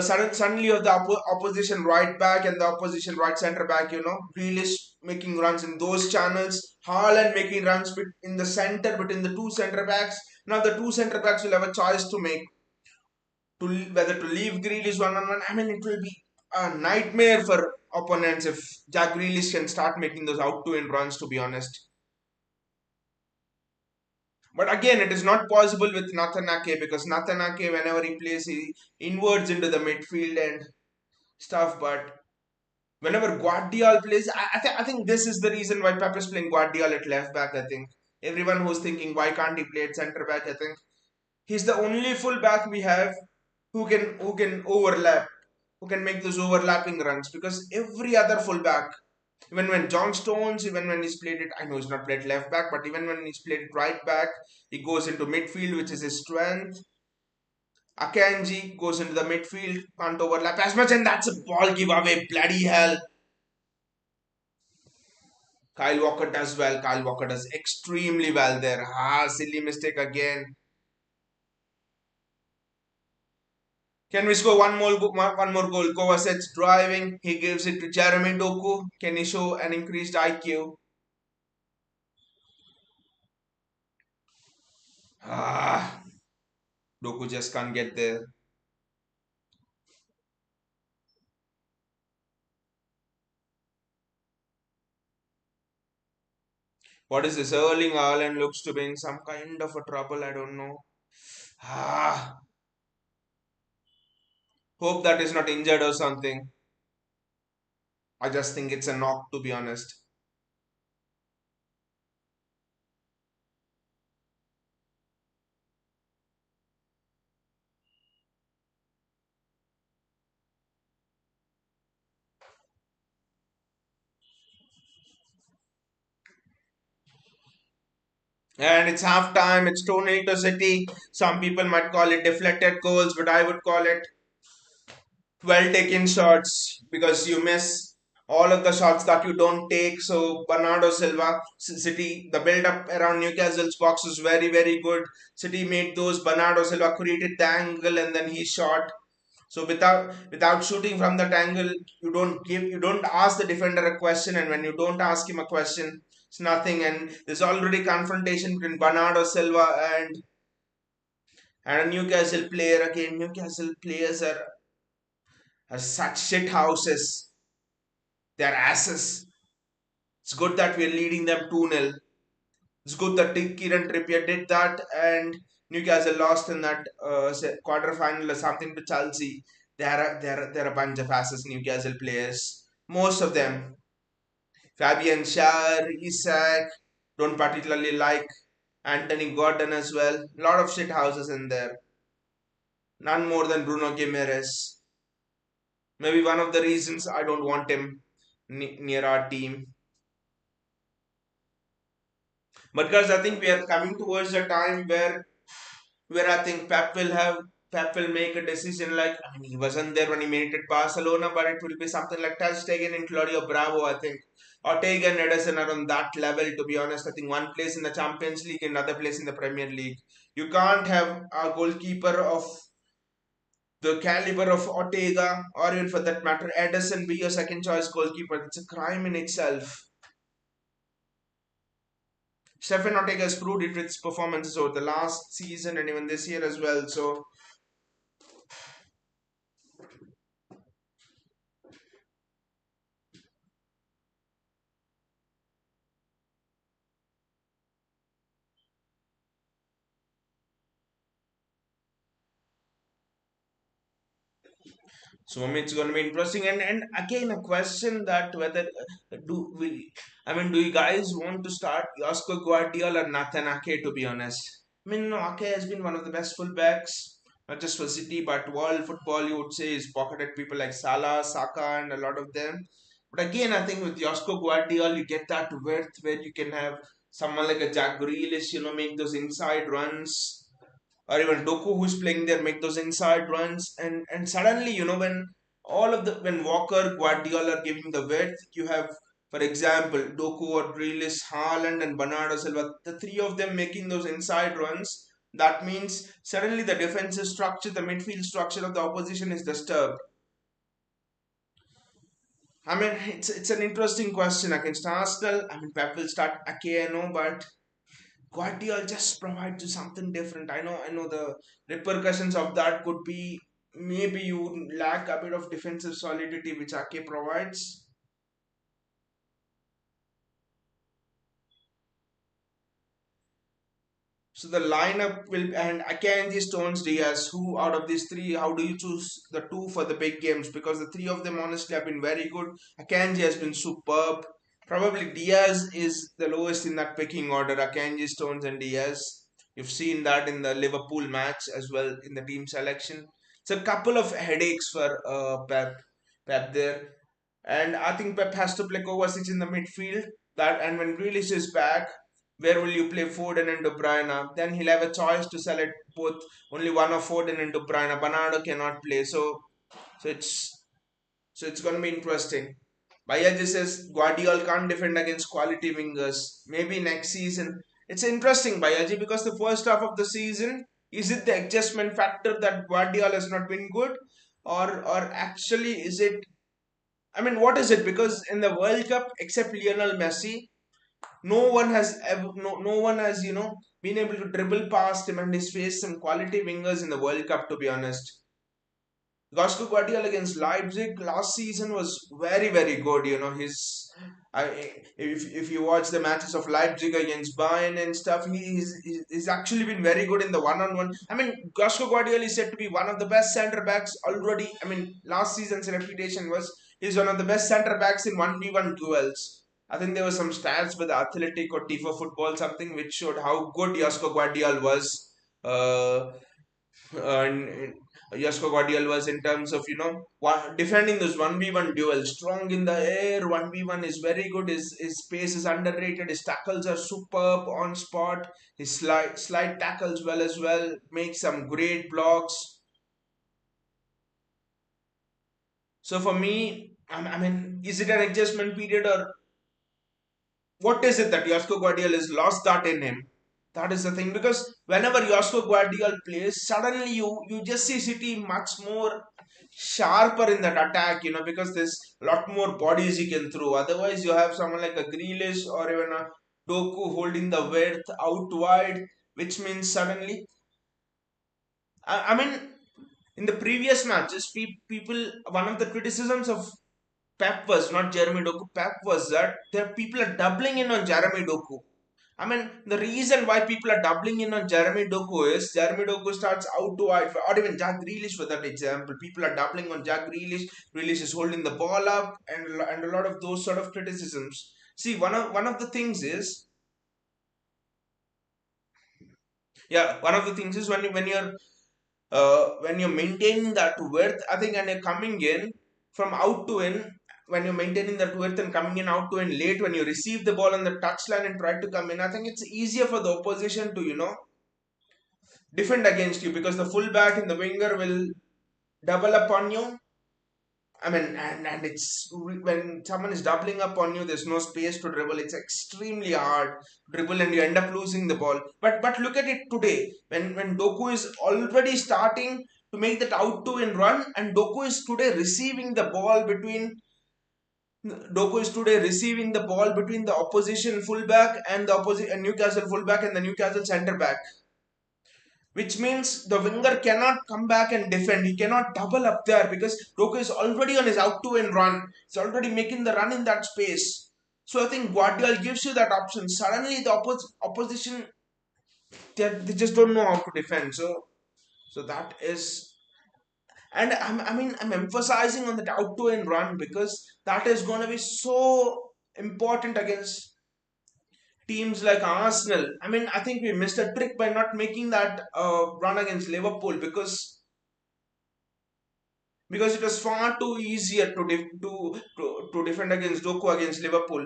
suddenly you have the opposition right back and the opposition right centre back, Grealish making runs in those channels, Haaland making runs in the centre between the two centre backs. Now the two centre backs will have a choice to make, to whether to leave Grealish one on one. I mean, it will be. a nightmare for opponents if Jack Grealish can start making those out to in runs. To be honest, but again, it is not possible with Nathan Ake because Nathan Ake, whenever he plays, he inwards into the midfield and stuff. But whenever Guardiola plays, I think this is the reason why Pep is playing Guardiola at left back. I think everyone who's thinking why can't he play at centre back, I think he's the only full back we have who can overlap, who can make those overlapping runs. Because every other fullback, even when John Stones, even when he's played it, I know he's not played left back, but even when he's played it right back, he goes into midfield, which is his strength. Akanji goes into the midfield, can't overlap as much, and that's a ball giveaway. Bloody hell. Kyle Walker does well. Kyle Walker does extremely well there. Silly mistake again. Can we score one more goal? Kovacic's driving. He gives it to Jeremy Doku. Can he show an increased IQ? Ah, Doku just can't get there. What is this? Erling Haaland looks to be in some kind of a trouble. I don't know. Ah, hope that is not injured or something. I just think it's a knock, to be honest. And it's half time. It's 2-0 to City. Some people might call it deflected goals, but I would call it well taken shots because you miss all of the shots that you don't take. So Bernardo Silva, City, the build up around Newcastle's box was very very good. City made those. Bernardo Silva created the angle and then he shot. So without shooting from that angle, you don't ask the defender a question, and when you don't ask him a question, it's nothing. And there's already confrontation between Bernardo Silva and a Newcastle player. Again, Newcastle players are such shit houses. They're asses. It's good that we're leading them 2-0. It's good that Kieran Trippier did that and Newcastle lost in that quarterfinal or something to Chelsea. They're a bunch of asses, Newcastle players. Most of them. Fabian Schär, Isak, don't particularly like Anthony Gordon as well. A lot of shit houses in there. None more than Bruno Guimaraes. Maybe one of the reasons I don't want him near our team. But guys, I think we are coming towards a time where I think Pep will make a decision like, I mean, he wasn't there when he made it at Barcelona, but it will be something like Ter Stegen and Claudio Bravo. I think Ortega and Ederson are on that level. To be honest, I think one place in the Champions League, another place in the Premier League. You can't have a goalkeeper of the caliber of Ortega, or even for that matter, Ederson be your second choice goalkeeper. It's a crime in itself. Stefan Ortega has proved it with his performances over the last season and even this year as well. So it's going to be interesting. And again, a question that whether do we, I mean, do you guys want to start Josko Guardiola or Nathan Ake? To be honest, I mean, no, Ake has been one of the best fullbacks, not just for City but world football. You would say he's pocketed people like Salah, Saka, and a lot of them. But again, I think with Josko Guardiola, you get that width where you can have someone like a Jack Grealish, make those inside runs, or even Doku who's playing there make those inside runs, and suddenly when Walker, Guardiola are giving the width, you have, for example, Doku or Grealish, Haaland and Bernardo Silva, the three of them making those inside runs. That means suddenly the defensive structure, the midfield structure of the opposition is disturbed. I mean, it's an interesting question against Arsenal. I mean, Pep will start Akeno, but Guardiola just provides you something different. I know the repercussions of that could be. maybe you lack a bit of defensive solidity which Ake provides. So the lineup will, and Akanji, Stones, Diaz. Who out of these three? How do you choose the two for the big games? Because the three of them honestly have been very good. Akanji has been superb. Probably Diaz is the lowest in that pecking order. Akanji, Stones, and Diaz. You've seen that in the Liverpool match as well in the team selection. It's a couple of headaches for Pep there, and I think Pep has to play Kovacic in the midfield. That, and when Grealish is back, where will you play Foden and De Bruyne? Then he'll have a choice to select both, only one of Foden and De Bruyne. Bernardo cannot play, so it's it's going to be interesting. Bayaji says Guardiola can't defend against quality wingers. Maybe next season. It's interesting, Bayaji, because the first half of the season, is it the adjustment factor that Guardiola has not been good, or actually is it? I mean, what is it? Because in the World Cup, except Lionel Messi, no one has ever, no one has been able to dribble past him, and he's faced some quality wingers in the World Cup, to be honest. Gasko Guardiola against Leipzig last season was very, very good. If you watch the matches of Leipzig against Bayern and stuff, he's actually been very good in the one-on-one. I mean, Gasko Guardiola is said to be one of the best centre backs already. I mean, last season's reputation was he's one of the best centre backs in 1v1 duels. I think there were some stats with Athletic or Tifo Football, something which showed how good Josko Guardiola was. And Josko Guardiola was in terms of defending those 1v1 duels, strong in the air. 1v1 is very good. His pace is underrated. His tackles are superb on spot. His slide tackles well as well. Makes some great blocks. So for me, I mean, is it an adjustment period, or what is it that Josko Guardiola has lost that in him? That is the thing, because whenever Josko Guardiola plays, suddenly you just see City much more sharper in that attack, because there's a lot more bodies he can throw. Otherwise, you have someone like a Grealish or even a Doku holding the width out wide, which means suddenly, I mean, in the previous matches, people, one of the criticisms of Pep was not Jeremy Doku. Pep was that there people are doubling in on Jeremy Doku. I mean, the reason why people are doubling in on Jeremy Doku is Jeremy Doku starts out to wide, or even Jack Grealish for that example. People are doubling on Jack Grealish. Grealish is holding the ball up, and a lot of those sort of criticisms. See, one of the things is, yeah, one of the things is when you're maintaining that width, I think, and you're coming in from out to in, when you're maintaining that width and coming in out to in late, when you receive the ball on the touchline and try to come in, I think it's easier for the opposition to defend against you, because the fullback and the winger will double up on you. I mean, and it's when someone is doubling up on you, there's no space to dribble. It's extremely hard to dribble, and you end up losing the ball. But look at it today, when Doku is already starting to make that out to in run, and Doku is today receiving the ball between. Doku is today receiving the ball between the opposition fullback and the opposite Newcastle fullback and the Newcastle centre back, which means the winger cannot come back and defend. He cannot double up there because Doku is already on his out to in run. He's already making the run in that space. So I think Guardiola gives you that option. Suddenly the opposition, they just don't know how to defend. So that is, and I'm emphasizing on that out to in run, because that is going to be so important against teams like Arsenal. I mean, I think we missed a trick by not making that run against Liverpool, because it was far too easier to defend against Doku against Liverpool.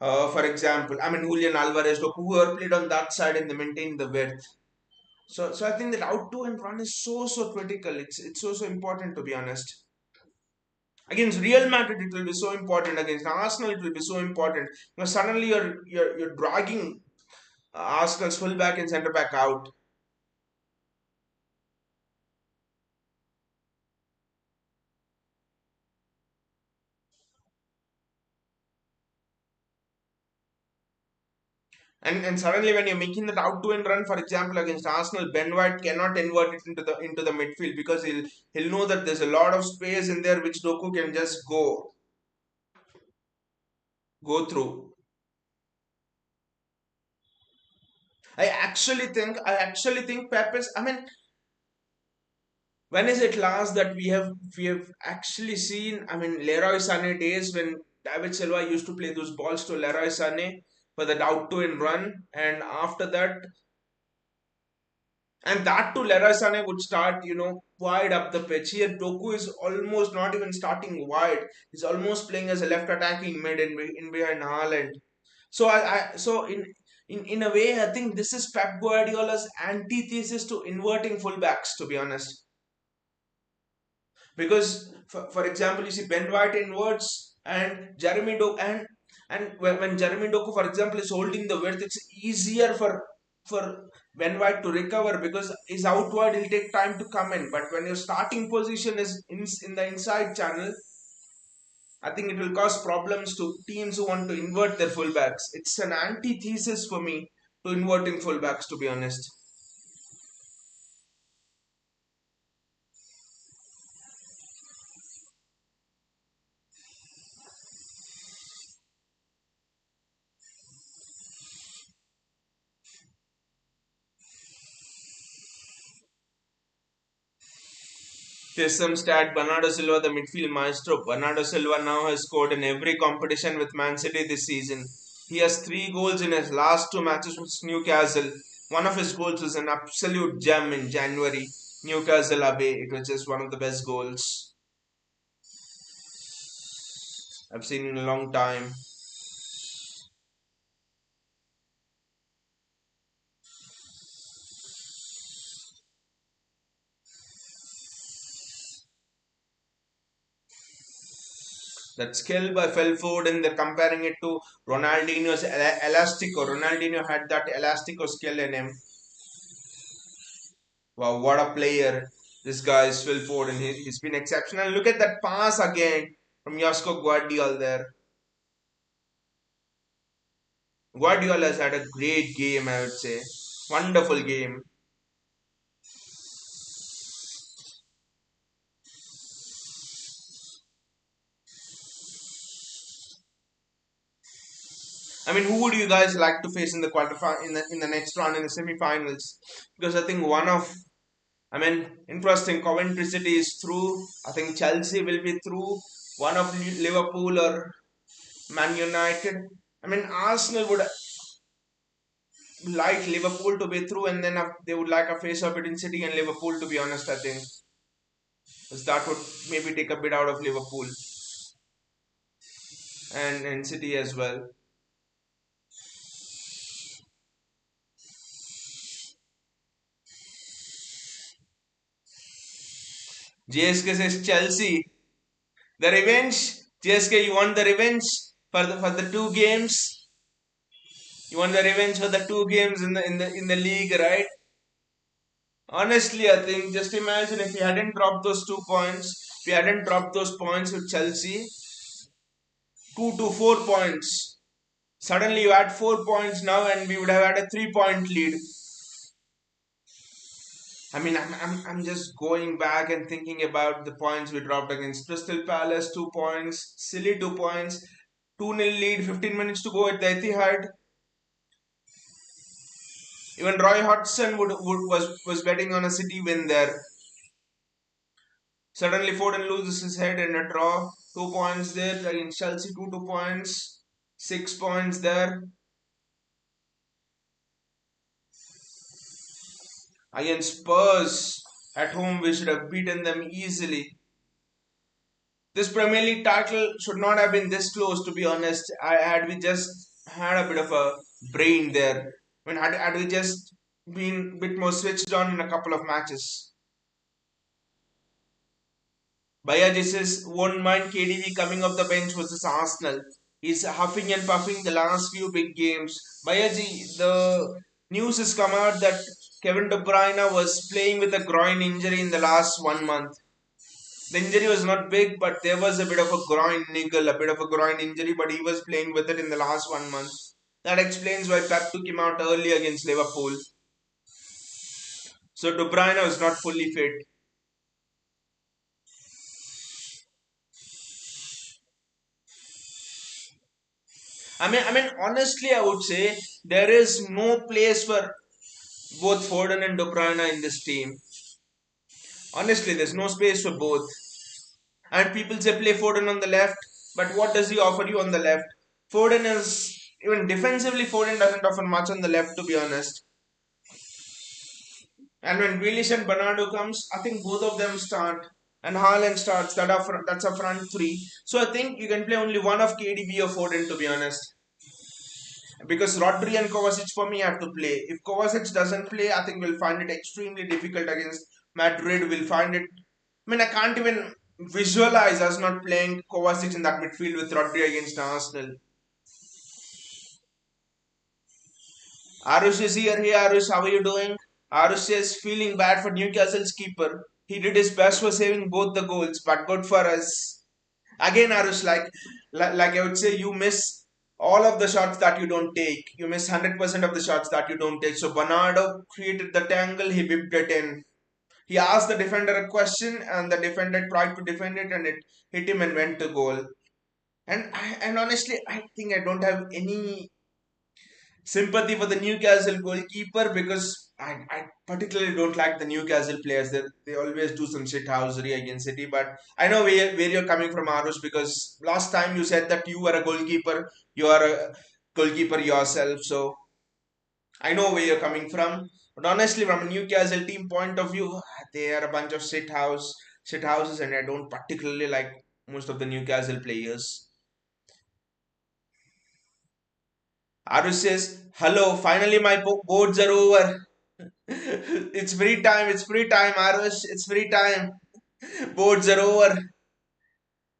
For example, I mean, Julian Alvarez, Doku, whoever played on that side and they maintained the width. So I think that out to and run is so critical. It's so important, to be honest. Against Real Madrid, it will be so important. Against Arsenal, it will be so important. Because suddenly you're dragging Arsenal's fullback and centre back out. And suddenly when you're making that out to in run, for example, against Arsenal, Ben White cannot invert it into the midfield because he'll know that there's a lot of space in there which Doku can just go through. I actually think Pep is. I mean, when is it last that we have actually seen? I mean, Leroy Sané days when David Silva used to play those balls to Leroy Sané for that out to in run, and after that, and that too, Leroy Sané would start, wide up the pitch. Here, Doku is almost not even starting wide. He's almost playing as a left attacking mid in behind Haaland. So in a way, I think this is Pep Guardiola's antithesis to inverting fullbacks. To be honest, because for example, you see Ben White inwards and Jeremy Doku, and when Jeremy Doku, for example, is holding the width, it's easier for Ben White to recover because he's outward, he'll take time to come in. But when your starting position is in the inside channel, I think it will cause problems to teams who want to invert their fullbacks. It's an antithesis for me to inverting fullbacks, to be honest. Here's some stat. Bernardo Silva, the midfield maestro. Bernardo Silva now has scored in every competition with Man City this season. He has 3 goals in his last 2 matches with Newcastle. One of his goals was an absolute gem in January. Newcastle away. It was just one of the best goals I've seen in a long time. That skill by Felford, and they're comparing it to Ronaldinho's Elastico. Ronaldinho had that Elastico skill in him. Wow, what a player this guy is, Phil Ford, and he's been exceptional. Look at that pass again from Josko Guardiola there. Guardiola has had a great game, I would say. Wonderful game. I mean, who would you guys like to face in the quarterfinal, in the next round in the semi-finals? Because I think I mean, interesting. Coventry City is through. I think Chelsea will be through. One of Liverpool or Man United. I mean, Arsenal would like Liverpool to be through, and then they would like a face-off between City and Liverpool. To be honest, I think because that would maybe take a bit out of Liverpool and City as well. JSK says Chelsea. The revenge. JSK, you want the revenge for the 2 games? You want the revenge for the 2 games in the league, right? Honestly, I think just imagine if we hadn't dropped those 2 points, if we hadn't dropped those points with Chelsea, 2 to 4 points. Suddenly you add 4 points now, and we would have had a 3 point lead. I mean, I'm just going back and thinking about the points we dropped against Crystal Palace, 2 points, silly 2 points, 2-0 lead, 15 minutes to go at the Etihad. Even Roy Hodgson was betting on a City win there. Suddenly Foden loses his head in a draw. 2 points there against Chelsea, 2 points, 6 points there. Against Spurs at home, we should have beaten them easily. This Premier League title should not have been this close, to be honest. Had we just had a bit of a brain there. I mean, had we just been a bit more switched on in a couple of matches. Bayaji says won't mind KDB coming off the bench versus Arsenal. He's huffing and puffing the last few big games. Bayaji, the news has come out that Kevin De Bruyne was playing with a groin injury in the last 1 month. The injury was not big, but there was a bit of a groin niggle, a bit of a groin injury, but he was playing with it in the last 1 month. That explains why Pep took him out early against Liverpool. So De Bruyne was not fully fit. Honestly, I would say there is no place for both Foden and De Bruyne in this team. Honestly, there's no space for both. And people say play Foden on the left, but what does he offer you on the left? Foden is even defensively. Foden doesn't offer much on the left, to be honest. And when Grealish and Bernardo comes, I think both of them start, and Haaland starts. That's a front three. So I think you can play only one of KDB or Foden, to be honest. Because Rodri and Kovacic for me have to play. If Kovacic doesn't play, I think we'll find it extremely difficult against Madrid. We'll find it. I can't even visualize us not playing Kovacic in that midfield with Rodri against Arsenal. Arush is here. Hey Arush, how are you doing? Arush is feeling bad for Newcastle's keeper. He did his best for saving both the goals, but good for us. Again, Arush, like I would say, you miss all of the shots that you don't take. You miss 100% of the shots that you don't take. So Bernardo created the angle, he whipped it in. He asked the defender a question, and the defender tried to defend it, and it hit him and went to goal. And honestly, I think I don't have any sympathy for the Newcastle goalkeeper because I particularly don't like the Newcastle players. They always do some shithousery against City. But I know where you're coming from, Arush, because last time you said that you were a goalkeeper. You are a goalkeeper yourself. So I know where you're coming from. But honestly, from a Newcastle team point of view, they are a bunch of shit houses, and I don't particularly like most of the Newcastle players. Arush says, "Hello, finally my boards are over." It's free time. It's free time, Arush. It's free time. Boards are over,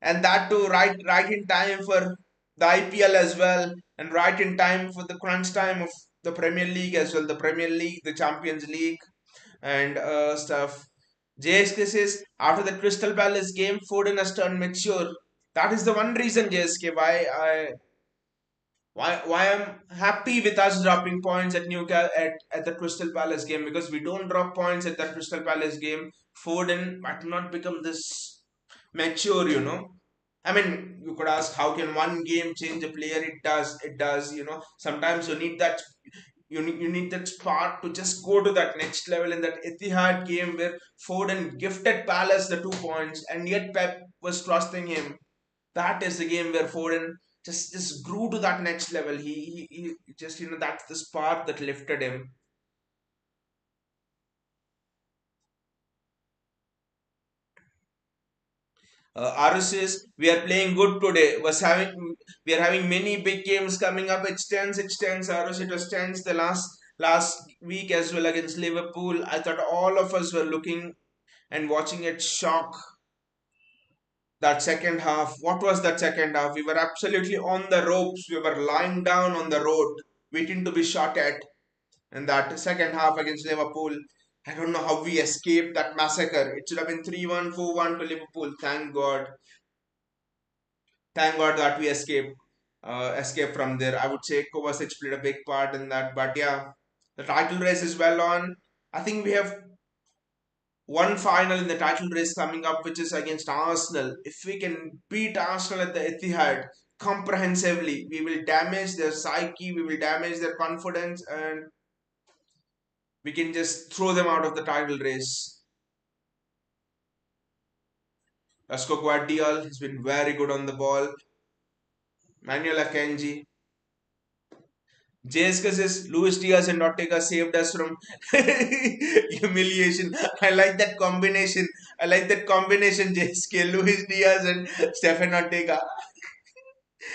and that too right in time for the IPL as well, and right in time for the crunch time of the Premier League as well. The Premier League, the Champions League, and stuff. JSK says after the Crystal Palace game, Foden has turned mature. That is the one reason, JSK, why I'm happy with us dropping points at Newcastle at the Crystal Palace game, because we don't drop points at that Crystal Palace game. Foden might not become this mature, you could ask how can one game change a player? It does. It does. Sometimes you need that spark to just go to that next level. In that Etihad game where Foden gifted Palace the 2 points, and yet Pep was trusting him, that is the game where Foden just grew to that next level. He just that's the spark that lifted him. Arus says we are playing good today. We are having many big games coming up. It's tense. It's tense. Arus, it was tense the last week as well against Liverpool. I thought all of us were looking and watching it shock. That second half, what was that second half? We were absolutely on the ropes. We were lying down on the road, waiting to be shot at. And that second half against Liverpool, I don't know how we escaped that massacre. It should have been 3-1, 4-1 to Liverpool. Thank God. Thank God that we escaped from there. I would say Kovacic played a big part in that. But yeah, the title race is well on. I think we have one final in the title race coming up, which is against Arsenal. If we can beat Arsenal at the Etihad comprehensively, we will damage their psyche, we will damage their confidence, and we can just throw them out of the title race. Lasco Guardiol has been very good on the ball. Manuel Akanji. JSK says Luis Diaz and Ortega saved us from humiliation. I like that combination. JSK, Luis Diaz and Stefan Ortega.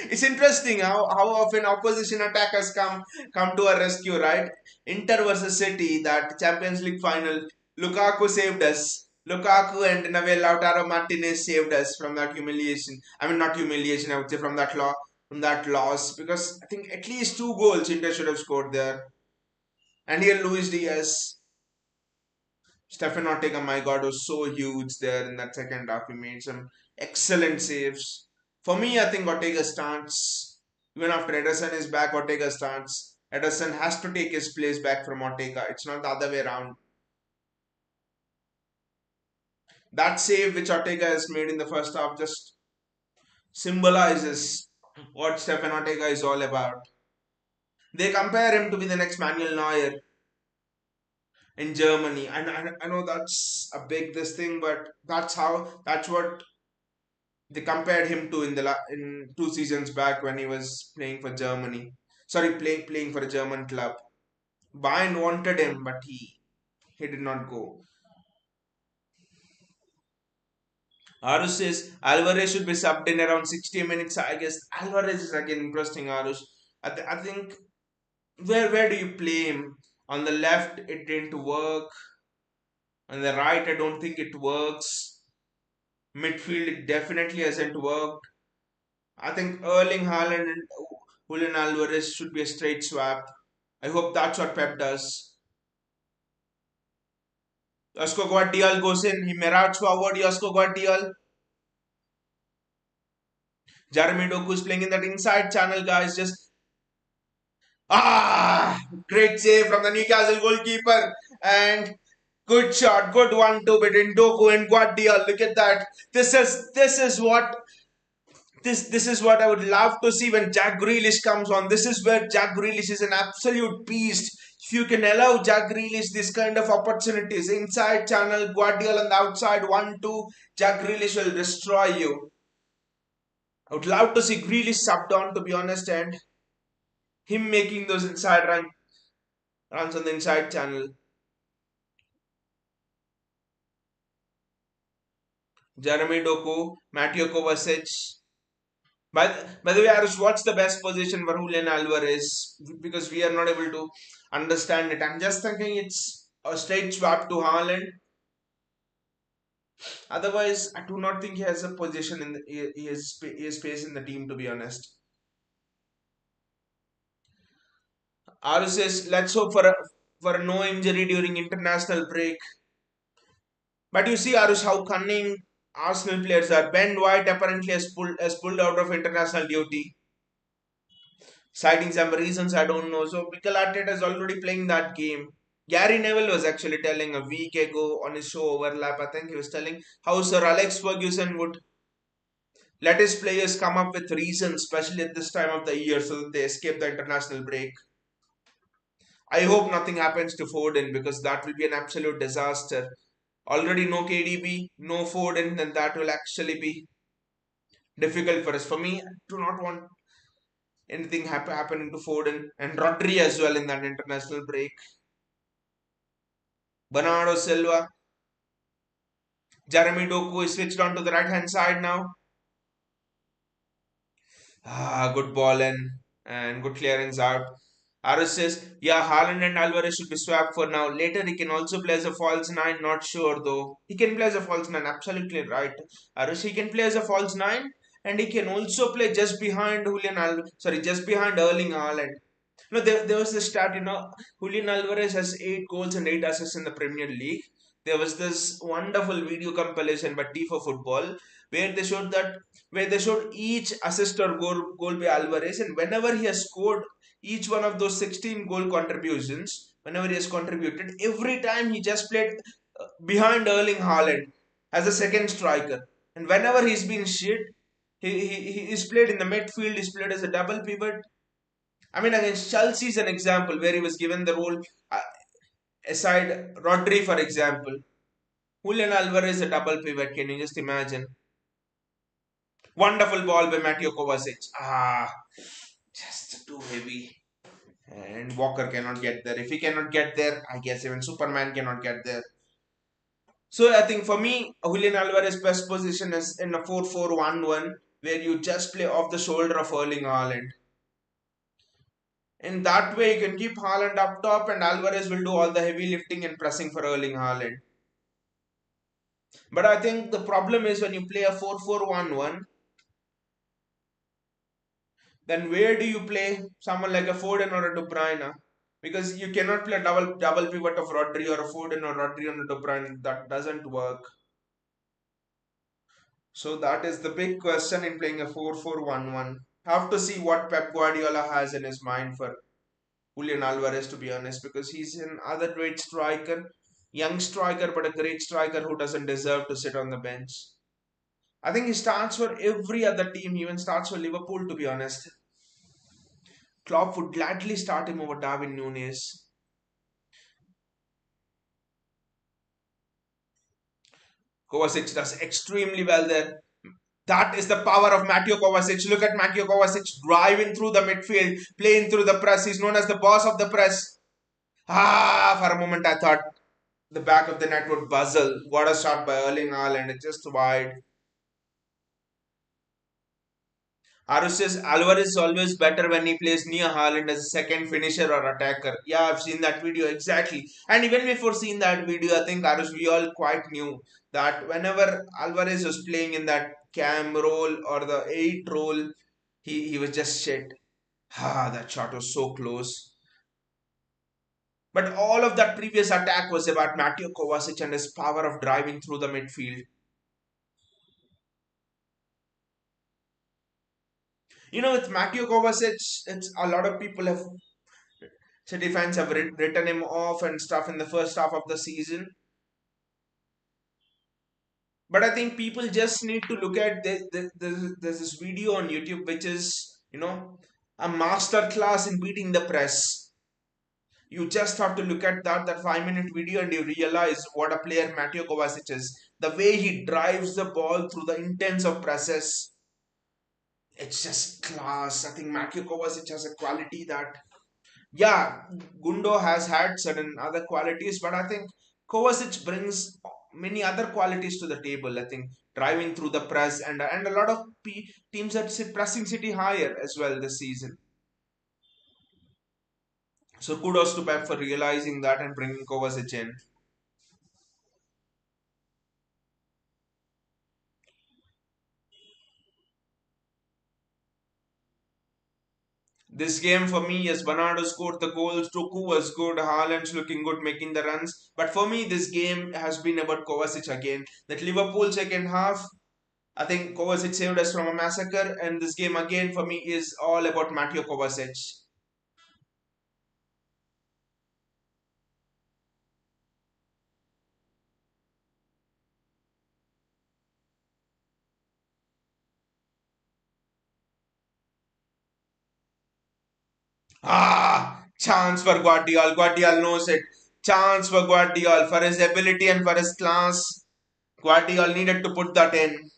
It's interesting how often opposition attackers come to our rescue, right? Inter versus City, that Champions League final, Lukaku saved us. Lukaku and Navel Lautaro Martinez saved us from that humiliation. I mean, not humiliation. I would say from that loss, because I think at least 2 goals Inter should have scored there. And here Luis Diaz, Stefan Ortega, my God, was so huge there in that second half. He made some excellent saves. For me, I think Ortega starts. Even after Ederson is back, Ortega starts. Ederson has to take his place back from Ortega. It's not the other way around. That save which Ortega has made in the first half just symbolizes what Stefan Ortega is all about. They compare him to be the next Manuel Neuer in Germany. And I know that's a big this thing, but that's what they compared him to in 2 seasons back when he was playing for Germany. Sorry, playing for a German club. Bayern wanted him, but he did not go. Arush says Alvarez should be subbed in around 60 minutes. I guess Alvarez is again interesting. Arush, I think where do you play him? On the left, it didn't work. On the right, I don't think it works. Midfield, it definitely hasn't worked. I think Erling Haaland and Julian Alvarez should be a straight swap. I hope that's what Pep does. Josko Guardiola goes in. He mirrors forward. Josko Guardiola. Jeremy Doku is playing in that inside channel, guys. Just great save from the Newcastle goalkeeper and good shot, good 1-2 between Doku and Guardiola. Look at that. This is what I would love to see when Jack Grealish comes on. This is where Jack Grealish is an absolute beast. If you can allow Jack Grealish this kind of opportunities, inside channel, Guardiola on the outside, 1-2, Jack Grealish will destroy you. I would love to see Grealish subbed on, to be honest, and him making those runs on the inside channel. Jeremy Doku, Mateo Kovacic. By the way, Arush, what's the best position for Julian Alvarez? Because we are not able to understand it. I'm just thinking it's a straight swap to Haaland. Otherwise, I do not think he has a position in he has space in the team. To be honest, Arush says let's hope for no injury during international break. But you see, Arush, how cunning Arsenal players are. Ben White apparently has pulled out of international duty, citing some reasons I don't know. So Mikel Arteta is already playing that game. Gary Neville was actually telling a week ago on his show Overlap, I think he was telling how Sir Alex Ferguson would let his players come up with reasons, especially at this time of the year, so that they escape the international break. I hope nothing happens to Foden because that will be an absolute disaster. Already no KDB, no Foden, then that will actually be difficult for us. For me, I do not want anything happening to Foden and Rodri as well in that international break. Bernardo Silva, Jeremy Doku is switched on to the right hand side now. Good ball and good clearance out. Aris says, yeah, Haaland and Alvarez should be swapped for now. Later, he can also play as a false nine. Not sure though. He can play as a false nine. Absolutely right. Aris, he can play as a false nine, and he can also play just behind just behind Erling Haaland. There was this stat, Julian Alvarez has 8 goals and 8 assists in the Premier League. There was this wonderful video compilation by T for Football where they showed each assist or goal by Alvarez, and whenever he has scored each one of those 16 goal contributions, whenever he has contributed, every time he just played behind Erling Haaland as a second striker. And whenever he's been shit, he's played in the midfield, he's played as a double pivot. I mean, against Chelsea is an example where he was given the role aside Rodri, for example. Julian Alvarez a double pivot. Can you just imagine? Wonderful ball by Mateo Kovacic. Just too heavy. And Walker cannot get there. If he cannot get there, I guess even Superman cannot get there. So I think for me, Julian Alvarez's best position is in a 4-4-1-1 where you just play off the shoulder of Erling Haaland. In that way, you can keep Haaland up top and Alvarez will do all the heavy lifting and pressing for Erling Haaland. But I think the problem is when you play a 4-4-1-1, then where do you play someone like a Foden or a De Bruyne? Because you cannot play a double pivot of Rodri or a Foden or Rodri on a De Bruyne. That doesn't work. So that is the big question in playing a 4-4-1-1. Have to see what Pep Guardiola has in his mind for Julian Alvarez, to be honest, because he's another great striker, young striker, but a great striker who doesn't deserve to sit on the bench. I think he starts for every other team, he even starts for Liverpool, to be honest. Klopp would gladly start him over Darwin Nunes. Kovacic does extremely well there. That is the power of Mateo Kovacic. Look at Mateo Kovacic driving through the midfield, playing through the press. He's known as the boss of the press. For a moment I thought the back of the net would buzzle. What a shot by Erling Haaland. It's just wide. Aru says Alvarez is always better when he plays near Haaland as a second finisher or attacker. Yeah, I've seen that video exactly. And even before seeing that video, I think Arus, we all quite knew that whenever Alvarez was playing in that cam role or the 8 role, he was just shit. That shot was so close. But all of that previous attack was about Mateo Kovacic and his power of driving through the midfield. With Mateo Kovacic, it's a lot of people have City fans have written him off and stuff in the first half of the season. But I think people just need to look at there's this video on YouTube which is, a master class in beating the press. You just have to look at that 5 minute video and you realize what a player Mateo Kovacic is. The way he drives the ball through the intense of presses, it's just class. I think Mateo Kovacic has a quality that, yeah, Gundo has had certain other qualities, but I think Kovacic brings many other qualities to the table. I think driving through the press and a lot of teams that sit pressing City higher as well this season. So kudos to Pep for realizing that and bringing Kovacic in. This game for me, yes, Bernardo scored the goals, Doku was good, Haaland's looking good, making the runs. But for me, this game has been about Kovacic again. That Liverpool second half, I think Kovacic saved us from a massacre, and this game again for me is all about Mateo Kovacic. Chance for Guardiola. Guardiola knows it. Chance for Guardiola for his ability and for his class. Guardiola needed to put that in.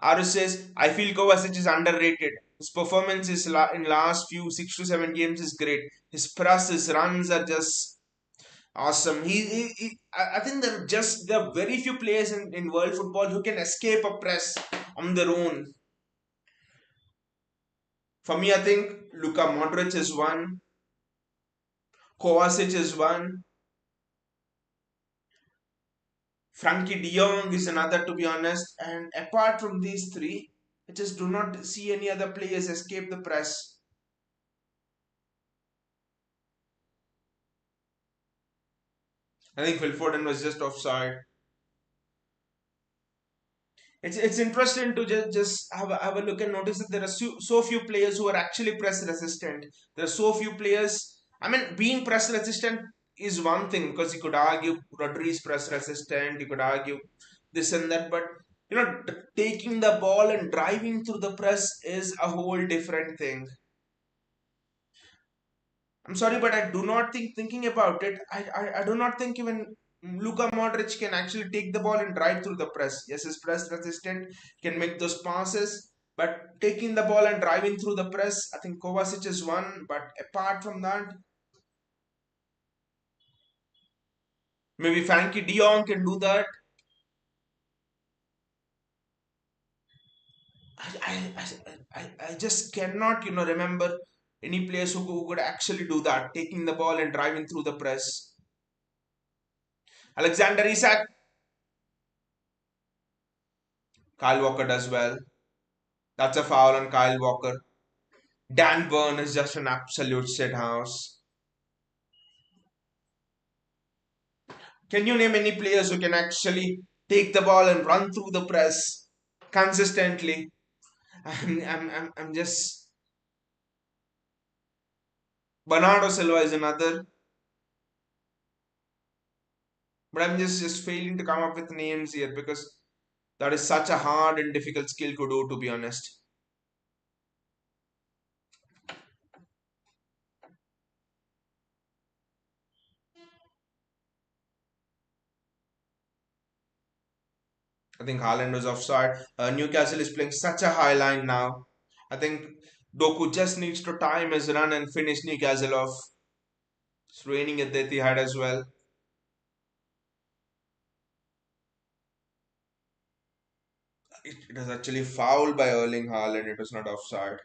Aru says, I feel Kovacic is underrated. His performance in last few 6 to 7 games is great. His press, his runs are just awesome. I think there are very few players in world football who can escape a press on their own. For me, I think Luka Modric is one, Kovacic is one, Frankie De Jong is another, to be honest. And apart from these three, I just do not see any other players escape the press. I think Phil Foden was just offside. It's interesting to just have a look and notice that there are so few players who are actually press resistant. There are so few players. I mean, being press resistant is one thing because you could argue Rodri's press resistant. You could argue this and that, but taking the ball and driving through the press is a whole different thing. I'm sorry, but I do not think thinking about it. I do not think even Luka Modric can actually take the ball and drive through the press. Yes, his press resistant can make those passes, but taking the ball and driving through the press, I think Kovacic is one. But apart from that, maybe Frankie De Jong can do that. I just cannot remember any players who could actually do that, taking the ball and driving through the press. Alexander Isak, Kyle Walker does well. That's a foul on Kyle Walker. Dan Burn is just an absolute shithouse. Can you name any players who can actually take the ball and run through the press consistently? I'm just Bernardo Silva is another, but I'm just failing to come up with names here because that is such a hard and difficult skill to do, to be honest. I think Haaland was offside. Newcastle is playing such a high line now. I think Doku just needs to time his run and finish Newcastle off. It's raining at the Etihad as well. It was actually fouled by Erling Haaland. It was not offside.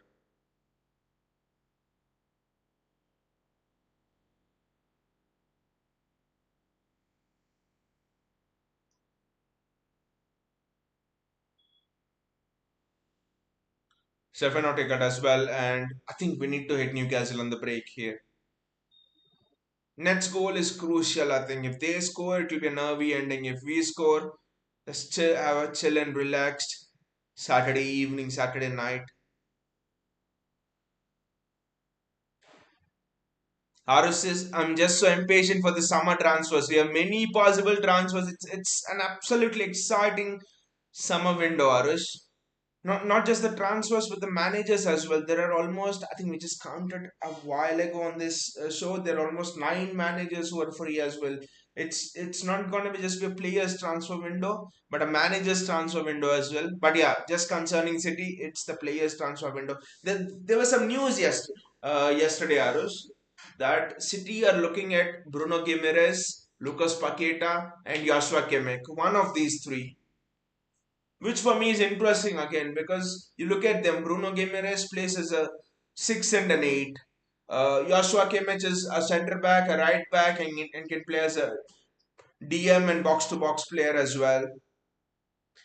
Stefano got as well, and I think we need to hit Newcastle on the break here. Next goal is crucial. I think if they score, it will be a nervy ending. If we score, let's chill, have a chill and relaxed Saturday evening, Saturday night. Harus says, I'm just so impatient for the summer transfers. We have many possible transfers. It's an absolutely exciting summer window, Arush. Not just the transfers but the managers as well. There are almost, I think we just counted a while ago on this show, there are almost nine managers who are free as well. It's not going to be just be a players transfer window but a managers transfer window as well. But yeah, just concerning City, it's the players transfer window. There was some news yesterday, Arush, that City are looking at Bruno Gimenez, Lucas Paqueta and Joshua Kimmich, one of these three, which for me is interesting again because you look at them. Bruno Guimaraes plays as a 6 and an 8. Joshua Kimmich is a centre back, a right back, and can play as a DM and box to box player as well.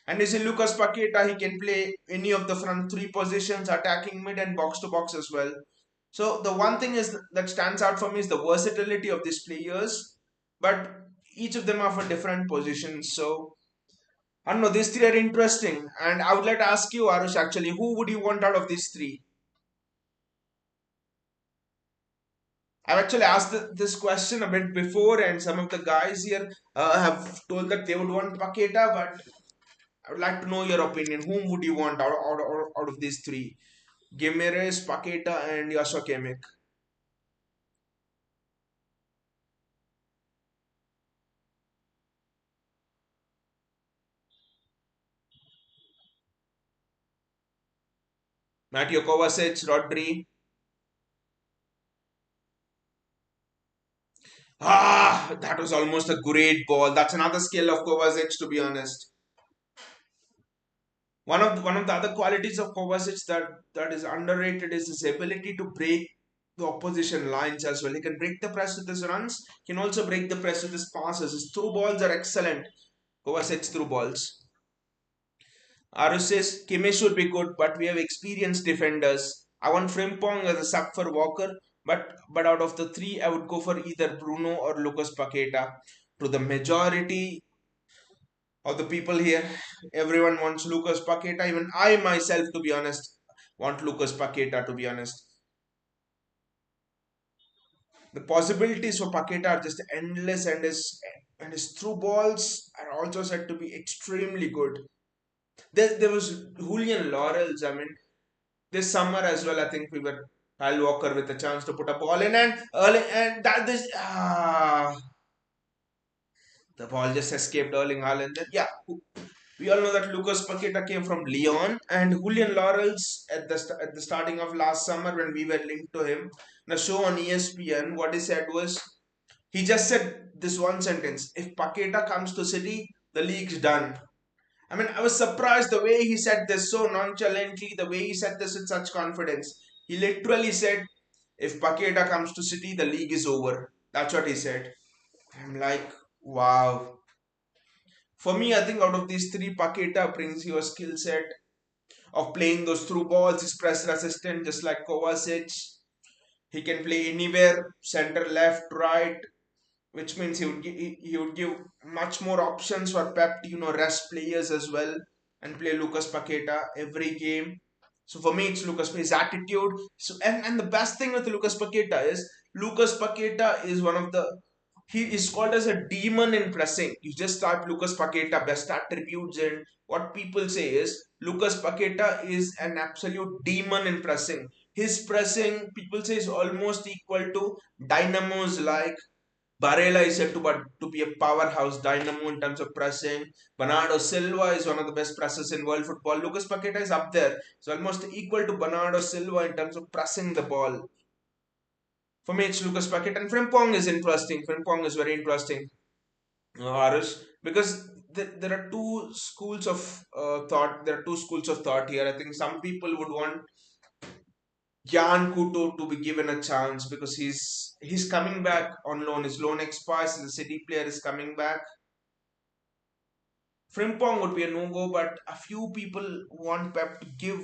And you see Lucas Paqueta, he can play any of the front three positions, attacking mid and box to box as well. So the one thing is that stands out for me is the versatility of these players, but each of them are for different positions. So I don't know, these three are interesting. And I would like to ask you, Arush, actually, who would you want out of these three? I've actually asked this question a bit before, and some of the guys here have told that they would want Paqueta, but I would like to know your opinion. Whom would you want out of these three? Gimenez, Paqueta, and Joshua Kimmich. Mateo Kovacic, Rodri. Ah, that was almost a great ball. That's another skill of Kovacic, to be honest. One of the other qualities of Kovacic that is underrated is his ability to break the opposition lines as well. He can break the press with his runs. He can also break the press with his passes. His through balls are excellent. Kovacic's through balls. Aru says Kimmich should be good, but we have experienced defenders. I want Frimpong as a sub for Walker, but out of the three, I would go for either Bruno or Lucas Paqueta. To the majority of the people here, everyone wants Lucas Paqueta. Even I myself, to be honest, want Lucas Paqueta. To be honest, the possibilities for Paqueta are just endless, and his through balls are also said to be extremely good. There was Julian Laurels. I mean, this summer as well, I think we were Kyle Walker with a chance to put a ball in, and early and that this the ball just escaped Erling Haaland. Then yeah, we all know that Lucas Paqueta came from Lyon, and Julian Laurels at the starting of last summer when we were linked to him in a show on ESPN. What he said was he just said this one sentence: "If Paqueta comes to City, the league's done." I mean, I was surprised the way he said this so nonchalantly, the way he said this with such confidence. He literally said, "If Paqueta comes to City, the league is over." That's what he said. I'm like, wow. For me, I think out of these three, Paqueta brings you a skill set of playing those through balls. He's press resistant, just like Kovacic. He can play anywhere, center, left, right, which means he would give much more options for Pep to rest players as well and play Lucas Paqueta every game. So for me, it's his attitude. So and the best thing with Lucas Paqueta is one of the he is called as a demon in pressing. You just start Lucas Paqueta, best attributes, and what people say is Lucas Paqueta is an absolute demon in pressing. His pressing, people say, is almost equal to Dynamo's like Barella is said to be a powerhouse dynamo in terms of pressing. Bernardo Silva is one of the best pressers in world football. Lucas Paqueta is up there. So almost equal to Bernardo Silva in terms of pressing the ball. For me, it's Lucas Paqueta. And Frimpong is interesting. Frimpong is very interesting, Arish, because there are two schools of thought. There are two schools of thought here. I think some people would want Jan Kuto to be given a chance because he's coming back on loan. His loan expires. The City player is coming back. Frimpong would be a no-go, but a few people want Pep to give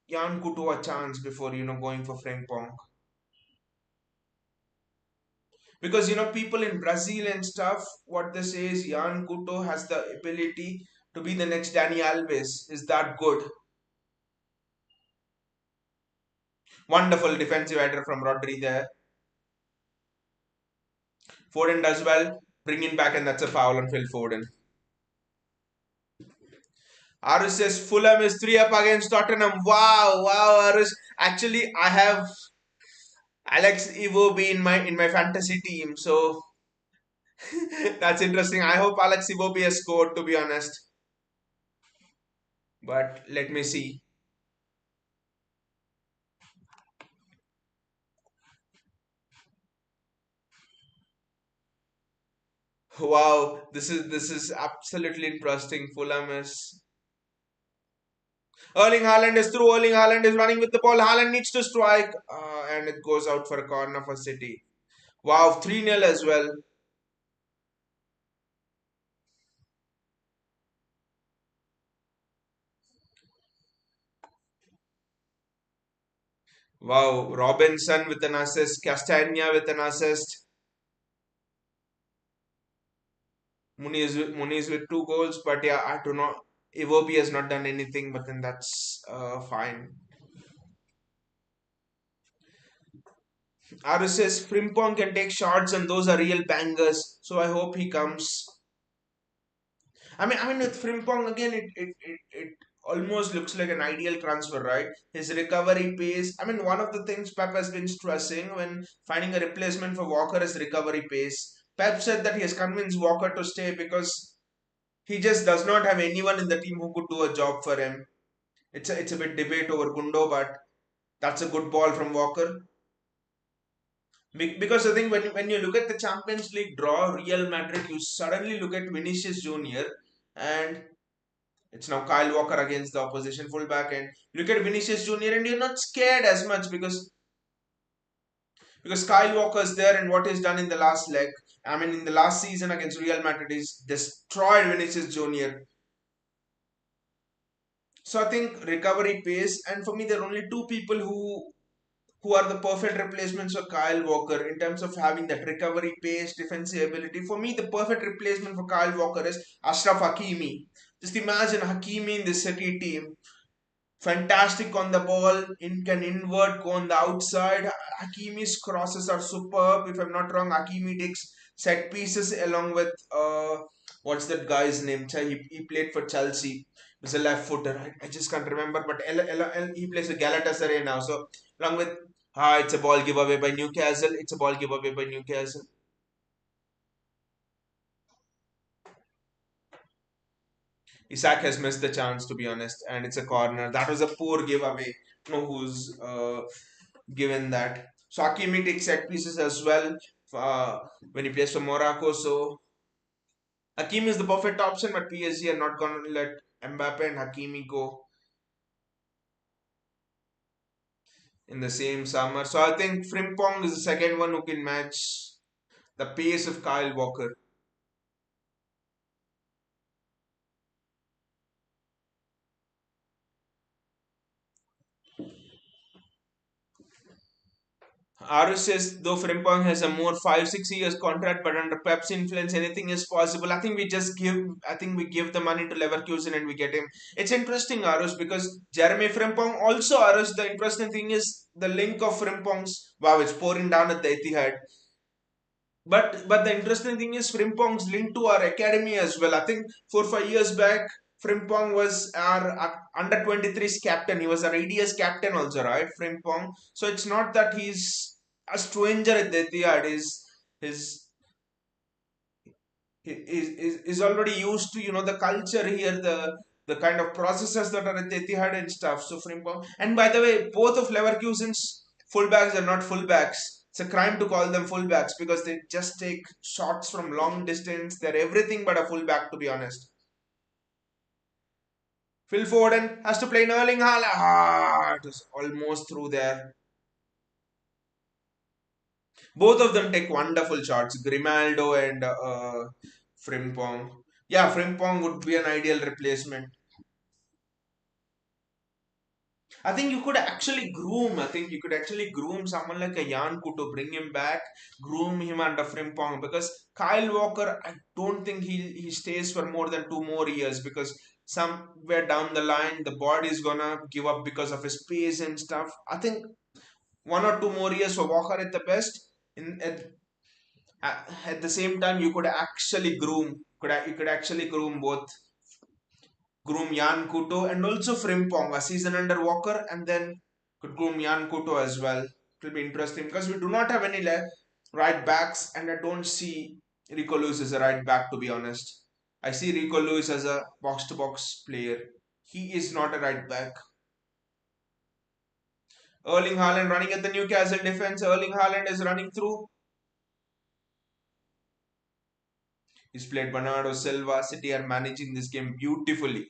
Jan Kuto a chance before going for Frimpong. Because people in Brazil and stuff, what they say is Jan Kuto has the ability to be the next Danny Alves. Is that good? Wonderful defensive header from Rodri there. Foden does well, bring him back, and that's a foul on Phil Foden. Arush says Fulham is 3 up against Tottenham. Wow, wow, Arush. Actually, I have Alex Iwobi in my fantasy team, so that's interesting. I hope Alex Iwobi has scored, to be honest. But let me see. Wow, this is absolutely interesting. Fulham is Erling Haaland is through. Erling Haaland is running with the ball. Haaland needs to strike, and it goes out for a corner for City. Wow, 3-0 as well. Wow, Robinson with an assist, Castagna with an assist, Muniz with 2 goals. But yeah, I do not. Iwobi has not done anything, but then that's fine. Aru says Frimpong can take shots and those are real bangers. So I hope he comes. I mean, with Frimpong again, it almost looks like an ideal transfer, right? His recovery pace. I mean, one of the things Pep has been stressing when finding a replacement for Walker is recovery pace. Pep said that he has convinced Walker to stay because he just does not have anyone in the team who could do a job for him. It's a bit debate over Gundo, but that's a good ball from Walker. Because I think when you look at the Champions League draw, Real Madrid, you suddenly look at Vinicius Junior, and it's now Kyle Walker against the opposition fullback, and look at Vinicius Junior, and you're not scared as much because Kyle Walker's there, and what he's done in the last leg. I mean, in the last season against Real Madrid, he's destroyed Vinicius Junior. So I think recovery pace, and for me, there are only two people who are the perfect replacements for Kyle Walker in terms of having that recovery pace, defensive ability. For me, the perfect replacement for Kyle Walker is Ashraf Hakimi. Just imagine Hakimi in the City team. Fantastic on the ball, can invert, go on the outside. Hakimi's crosses are superb. If I'm not wrong, Hakimi takes set pieces along with what's that guy's name? He played for Chelsea. He's a left footer. I just can't remember, but he plays with Galatasaray now. So along with it's a ball giveaway by Newcastle. It's a ball giveaway by Newcastle. Isaac has missed the chance, to be honest, and it's a corner. That was a poor giveaway. No, who's given that. So Hakimi takes set pieces as well when he plays for Morocco. So Hakimi is the perfect option, but PSG are not going to let Mbappe and Hakimi go in the same summer. So I think Frimpong is the second one who can match the pace of Kyle Walker. Aru says though Frimpong has a more 5 6 years contract, but under Pep's influence, anything is possible. I think we give the money to Leverkusen and we get him. It's interesting, Arus, because Jeremy Frimpong also Arus. The interesting thing is the link of Frimpong's. Wow, it's pouring down at the Etihad. But the interesting thing is Frimpong's linked to our academy as well. I think 4 5 years back, Frimpong was our under 23's captain. He was our ADS captain also, right? Frimpong. So it's not that he's a stranger at the Etihad. His is already used to the culture here, the kind of processes that are at the Etihad and stuff. So Frimpong, and by the way, both of Leverkusen's fullbacks are not fullbacks. It's a crime to call them fullbacks because they just take shots from long distance. They're everything but a fullback, to be honest. Phil Foden has to play in Erling Haaland. It was almost through there. Both of them take wonderful shots, Grimaldo and Frimpong. Yeah, Frimpong would be an ideal replacement. I think you could actually groom. I think you could actually groom someone like a Yanku to bring him back, groom him under Frimpong because Kyle Walker, I don't think he stays for more than 2 more years because somewhere down the line the body is gonna give up because of his pace and stuff. I think 1 or 2 more years for Walker at the best. In at the same time, you could actually you could actually groom Jan Kuto and also Frimpong a season under Walker and then could groom Jan Kuto as well. It will be interesting because we do not have any right backs and I don't see Rico Lewis as a right back to be honest. I see Rico Lewis as a box to box player. He is not a right back. Erling Haaland running at the Newcastle defense. Erling Haaland is running through. He's played Bernardo Silva. City are managing this game beautifully.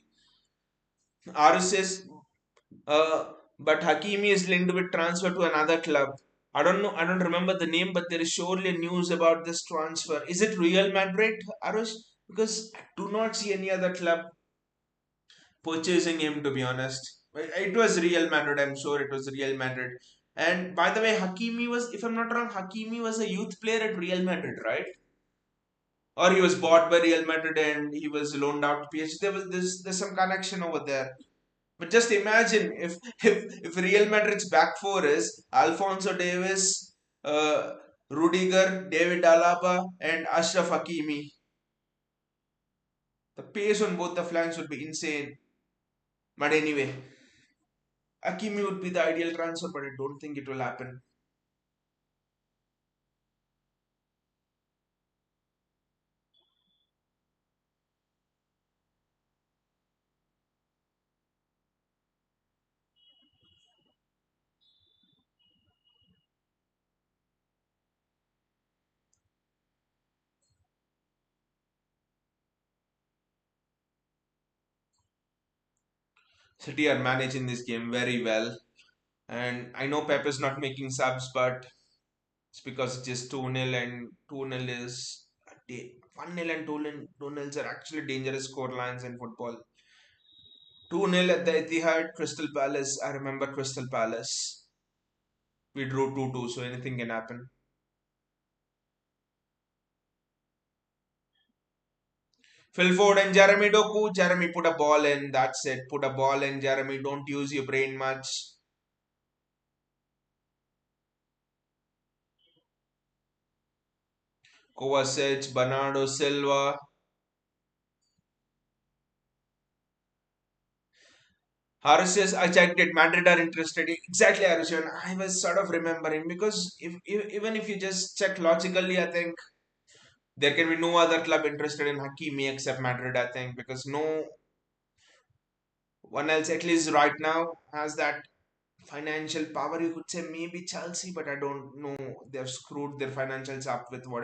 Aru says but Hakimi is linked with transfer to another club. I don't know. I don't remember the name, but there is surely news about this transfer. Is it Real Madrid, Arush? Because I do not see any other club purchasing him. To be honest, it was Real Madrid. I'm sure it was Real Madrid. And by the way, Hakimi was, if I'm not wrong, Hakimi was a youth player at Real Madrid, right? Or he was bought by Real Madrid and he was loaned out to PSG. There's some connection over there. But just imagine if Real Madrid's back four is Alfonso Davis, Rudiger, David Alaba, and Ashraf Hakimi. The pace on both the flanks would be insane. But anyway, Hakimi would be the ideal transfer, but I don't think it will happen. City are managing this game very well, and I know Pep is not making subs, but it's because it's just 2-0 and 2-0 is 1-0 and 2-0 are actually dangerous score lines in football. 2-0 at the Etihad, Crystal Palace. I remember Crystal Palace. We drew 2-2, so anything can happen. Phil Ford and Jeremy Doku. Jeremy put a ball in. That's it. Put a ball in, Jeremy. Don't use your brain much. Kovacic, Bernardo Silva. Harris says, I checked it. Madrid are interested. Exactly, Harris. I was sort of remembering because even if you just check logically, I think there can be no other club interested in Hakimi except Madrid, I think, because no one else, at least right now, has that financial power. You could say maybe Chelsea, but I don't know. They've screwed their financials up with what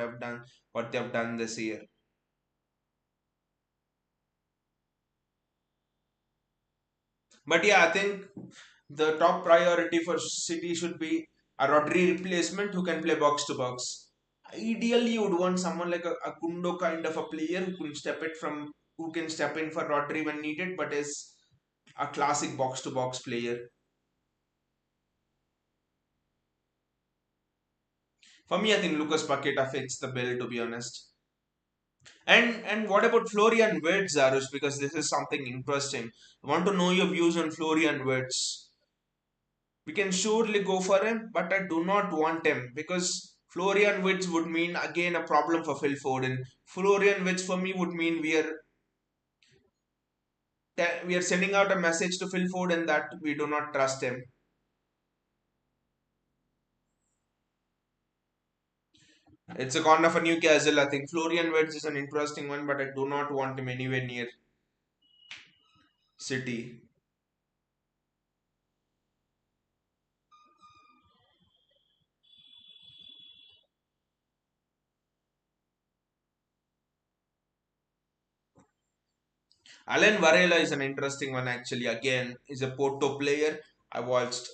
they've done this year. But yeah, I think the top priority for City should be a Rodri replacement who can play box to box. Ideally, you would want someone like a Kundo kind of a player who can step in for Rodri when needed, but is a classic box to box player. For me, I think Lucas Paqueta fits the bill, to be honest. And what about Florian Wirtz, Zarush? Because this is something interesting. I want to know your views on Florian Wirtz. We can surely go for him, but I do not want him because Florian Wirtz would mean again a problem for Phil Foden. Florian Wirtz for me would mean we are sending out a message to Phil Foden that we do not trust him. It's a corner for Newcastle. I think Florian Wirtz is an interesting one, but I do not want him anywhere near City. Alan Varela is an interesting one actually. Again, is a Porto player. I watched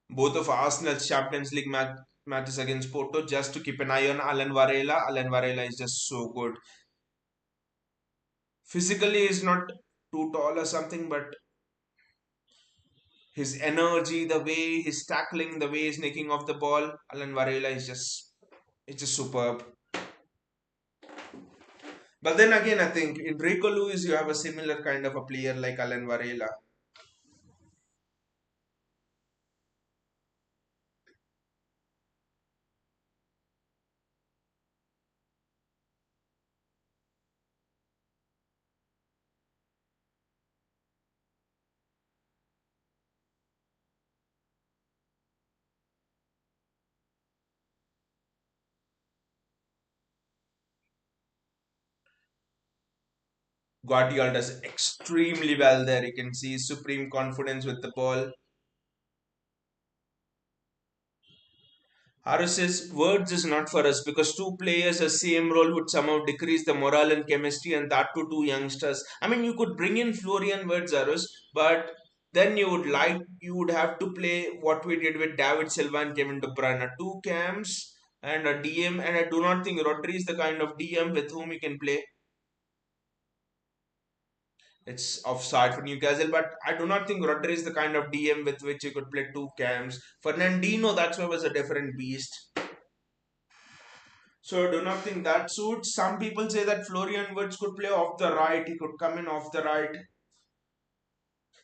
both of Arsenal's Champions League matches against Porto just to keep an eye on Alan Varela. Alan Varela is just so good. Physically, he's not too tall or something, but his energy, the way he's tackling, the way he's nicking off the ball, Alan Varela is just it's just superb. But then again, I think in Rico Lewis, you have a similar kind of a player like Alan Varela. Guardiola does extremely well there. You can see supreme confidence with the ball. Harris's words is not for us because two players a same role would somehow decrease the morale and chemistry, and that to two youngsters. I mean, you could bring in Florian Wirtz, Harris, but then you would have to play what we did with David Silva and Kevin De Bruyne, two cams and a DM, and I do not think Rodri is the kind of DM with whom you can play. It's offside for Newcastle, but I do not think Rodri is the kind of DM with which you could play two cams. Fernandino, that's why was a different beast. So I do not think that suits. Some people say that Florian Wirtz could play off the right. He could come in off the right.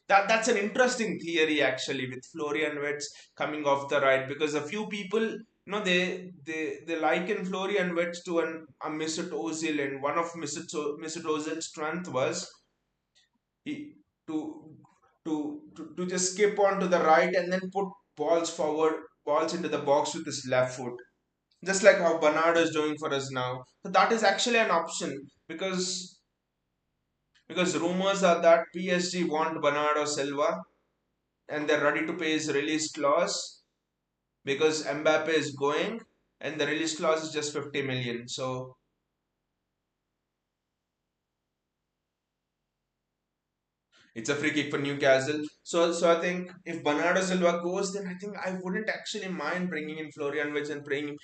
That's an interesting theory actually with Florian Wirtz coming off the right because a few people they liken Florian Wirtz to a Mesut Ozil, and one of Mesut Ozil's strength was he to, to just skip on to the right and then put balls into the box with his left foot, just like how Bernardo is doing for us now. So that is actually an option because rumors are that PSG want Bernardo Silva and they're ready to pay his release clause because Mbappe is going and the release clause is just 50 million. So it's a free kick for Newcastle. So I think if Bernardo Silva goes, then I think I wouldn't actually mind bringing in Florian Wirtz and playing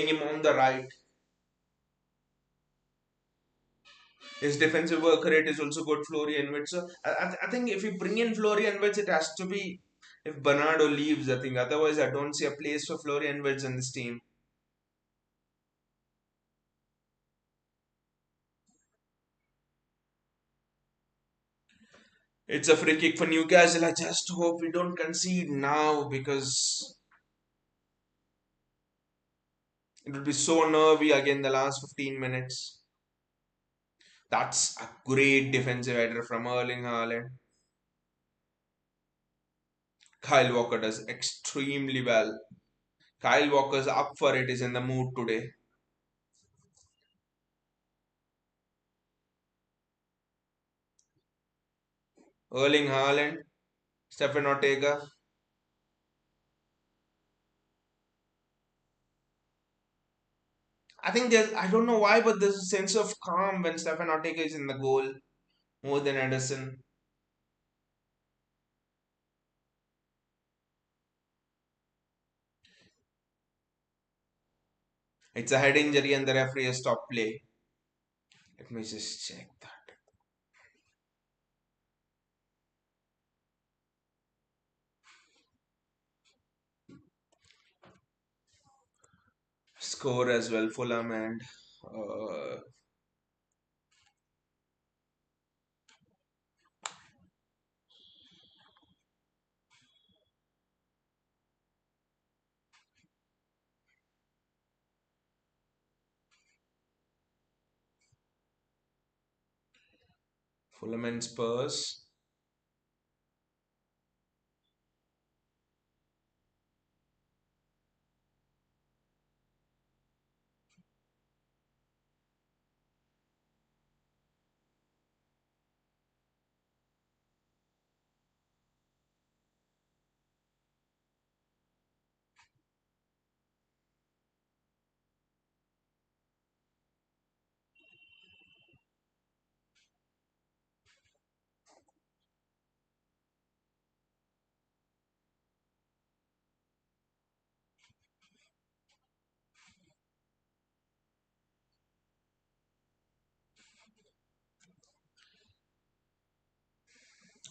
him on the right. His defensive work rate is also good, Florian Wirtz. So I think if you bring in Florian Wirtz, it has to be if Bernardo leaves. I think otherwise I don't see a place for Florian Wirtz in this team. It's a free kick for Newcastle. I just hope we don't concede now because it will be so nervy again the last 15 minutes. That's a great defensive header from Erling Haaland. Kyle Walker does extremely well. Kyle Walker's up for it, is in the mood today. Erling Haaland, Stefan Ortega. I think there's, I don't know why, but there's a sense of calm when Stefan Ortega is in the goal more than Ederson. It's a head injury and the referee has stopped play. Let me just check that. score as well. Fulham and uh, Fulham and Spurs.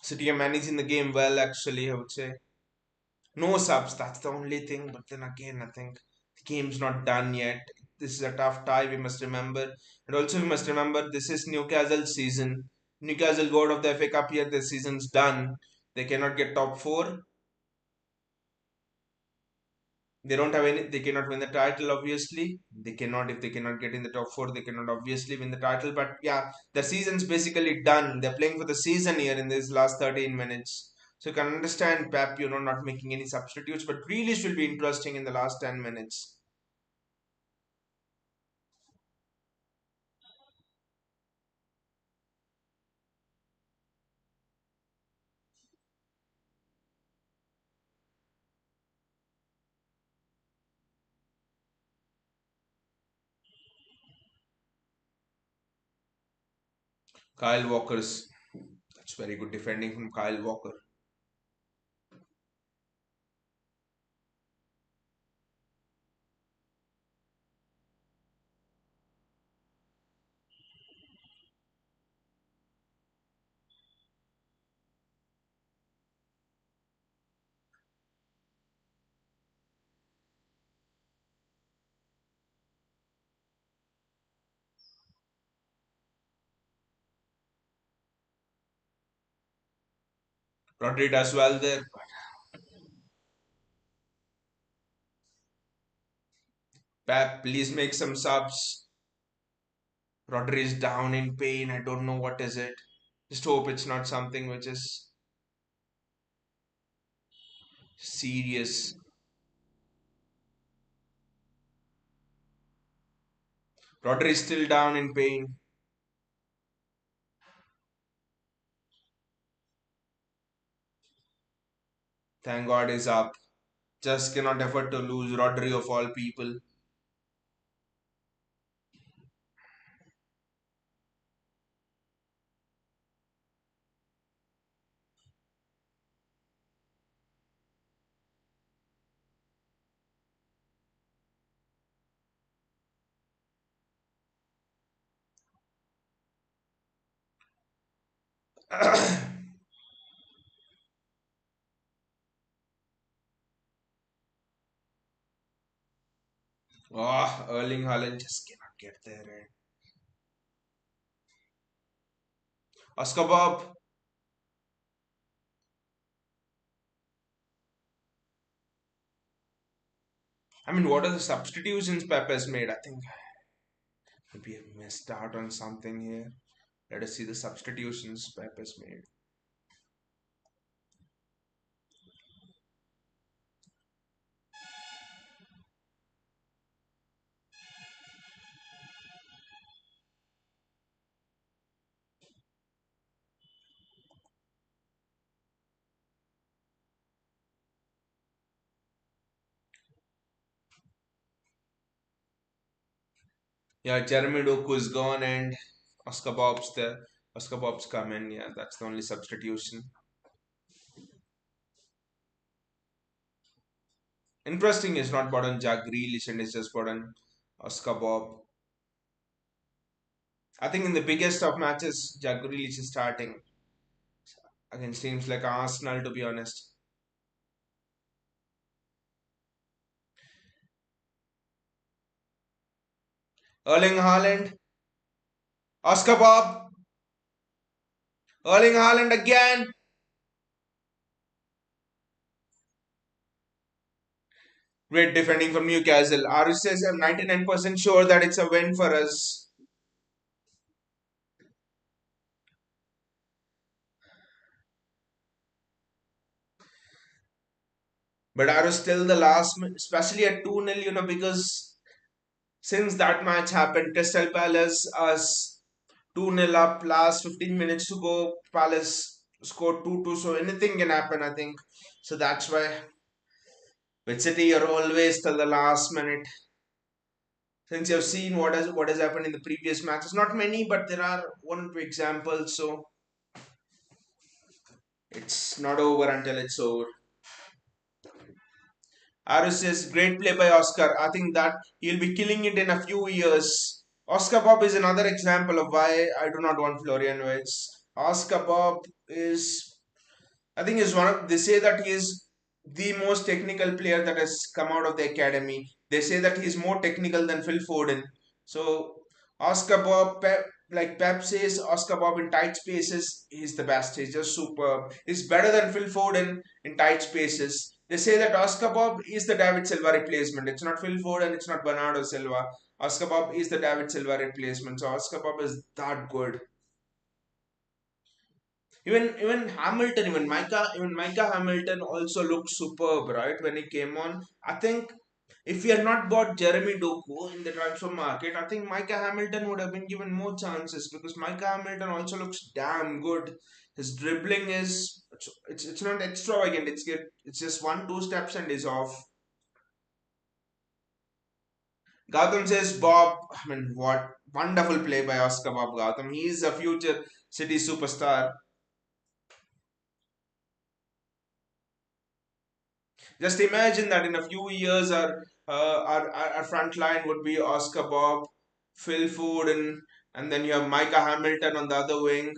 City are managing the game well, actually, I would say. No subs, that's the only thing. But then again, I think the game's not done yet. This is a tough tie, we must remember. And also, we must remember this is Newcastle season. Newcastle go out of the FA Cup here, the season's done. They cannot get top four. They don't have any, they cannot win the title, obviously. They cannot, if they cannot get in the top four, they cannot obviously win the title. But yeah, the season's basically done. They're playing for the season here in these last 13 minutes. So you can understand Pep, not making any substitutes, but Grealish will be interesting in the last 10 minutes. Kyle Walker's, that's very good defending from Kyle Walker. Rodri does well there. Pep, please make some subs. Rodri is down in pain. I don't know what is it. Just hope it's not something which is serious. Rodri is still down in pain. Thank God is up. Just cannot afford to lose Rodri of all people. Erling Haaland just cannot get there. Oscar Bob. I mean, what are the substitutions Pep has made? I think maybe I missed out on something here. Let us see the substitutions Pep has made. Yeah, Jeremy Doku is gone and Oscar Bob's there. Oscar Bob's come in. Yeah, that's the only substitution. Interesting is not brought on Jack Grealish and it's just brought on Oscar Bob. I think in the biggest of matches, Jack Grealish is starting against teams like Arsenal, to be honest. Erling Haaland, Oscar Bob, Erling Haaland again. Great defending from Newcastle. Arush says, I'm 99% sure that it's a win for us. But Arush still the last, especially at 2-0, because since that match happened, Crystal Palace us 2-0 up, last 15 minutes to go. Palace scored 2-2, so anything can happen, I think. So that's why with City, you're always till the last minute. Since you've seen what has happened in the previous matches, not many, but there are one or two examples. So it's not over until it's over. Aris says, great play by Oscar. I think that he'll be killing it in a few years. Oscar Bob is another example of why I do not want Florian Wirtz. Oscar Bob is, I think, is one of. They say that he is the most technical player that has come out of the academy. They say that he's more technical than Phil Foden. So Oscar Bob, like Pep says, Oscar Bob in tight spaces, he's the best. He's just superb. He's better than Phil Foden in tight spaces. They say that Oscar Bob is the David Silva replacement. It's not Phil Foden. It's not Bernardo Silva. Oscar Bob is the David Silva replacement. So Oscar Bob is that good. Even Micah Hamilton also looked superb, right? When he came on. I think if we had not bought Jeremy Doku in the transfer market, I think Micah Hamilton would have been given more chances because Micah Hamilton also looks damn good. His dribbling is it's not extravagant. It's just one two steps and he's off. Gautam says Bob. I mean, what wonderful play by Oscar Bob Gautam. He is a future City superstar. Just imagine that in a few years, our front line would be Oscar Bob, Phil Foden, and then you have Micah Hamilton on the other wing.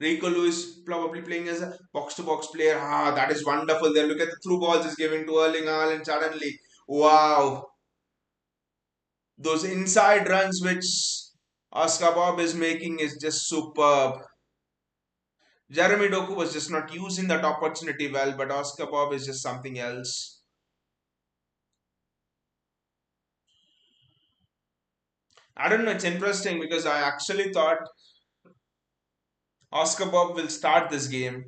Rico Lewis probably playing as a box to box player. Ah, that is wonderful. Then look at the through balls is given to Erling Haaland suddenly. Wow. Those inside runs which Oscar Bob is making is just superb. Jeremy Doku was just not using that opportunity well, but Oscar Bob is just something else. I don't know, it's interesting because I actually thought Oscar Bob will start this game.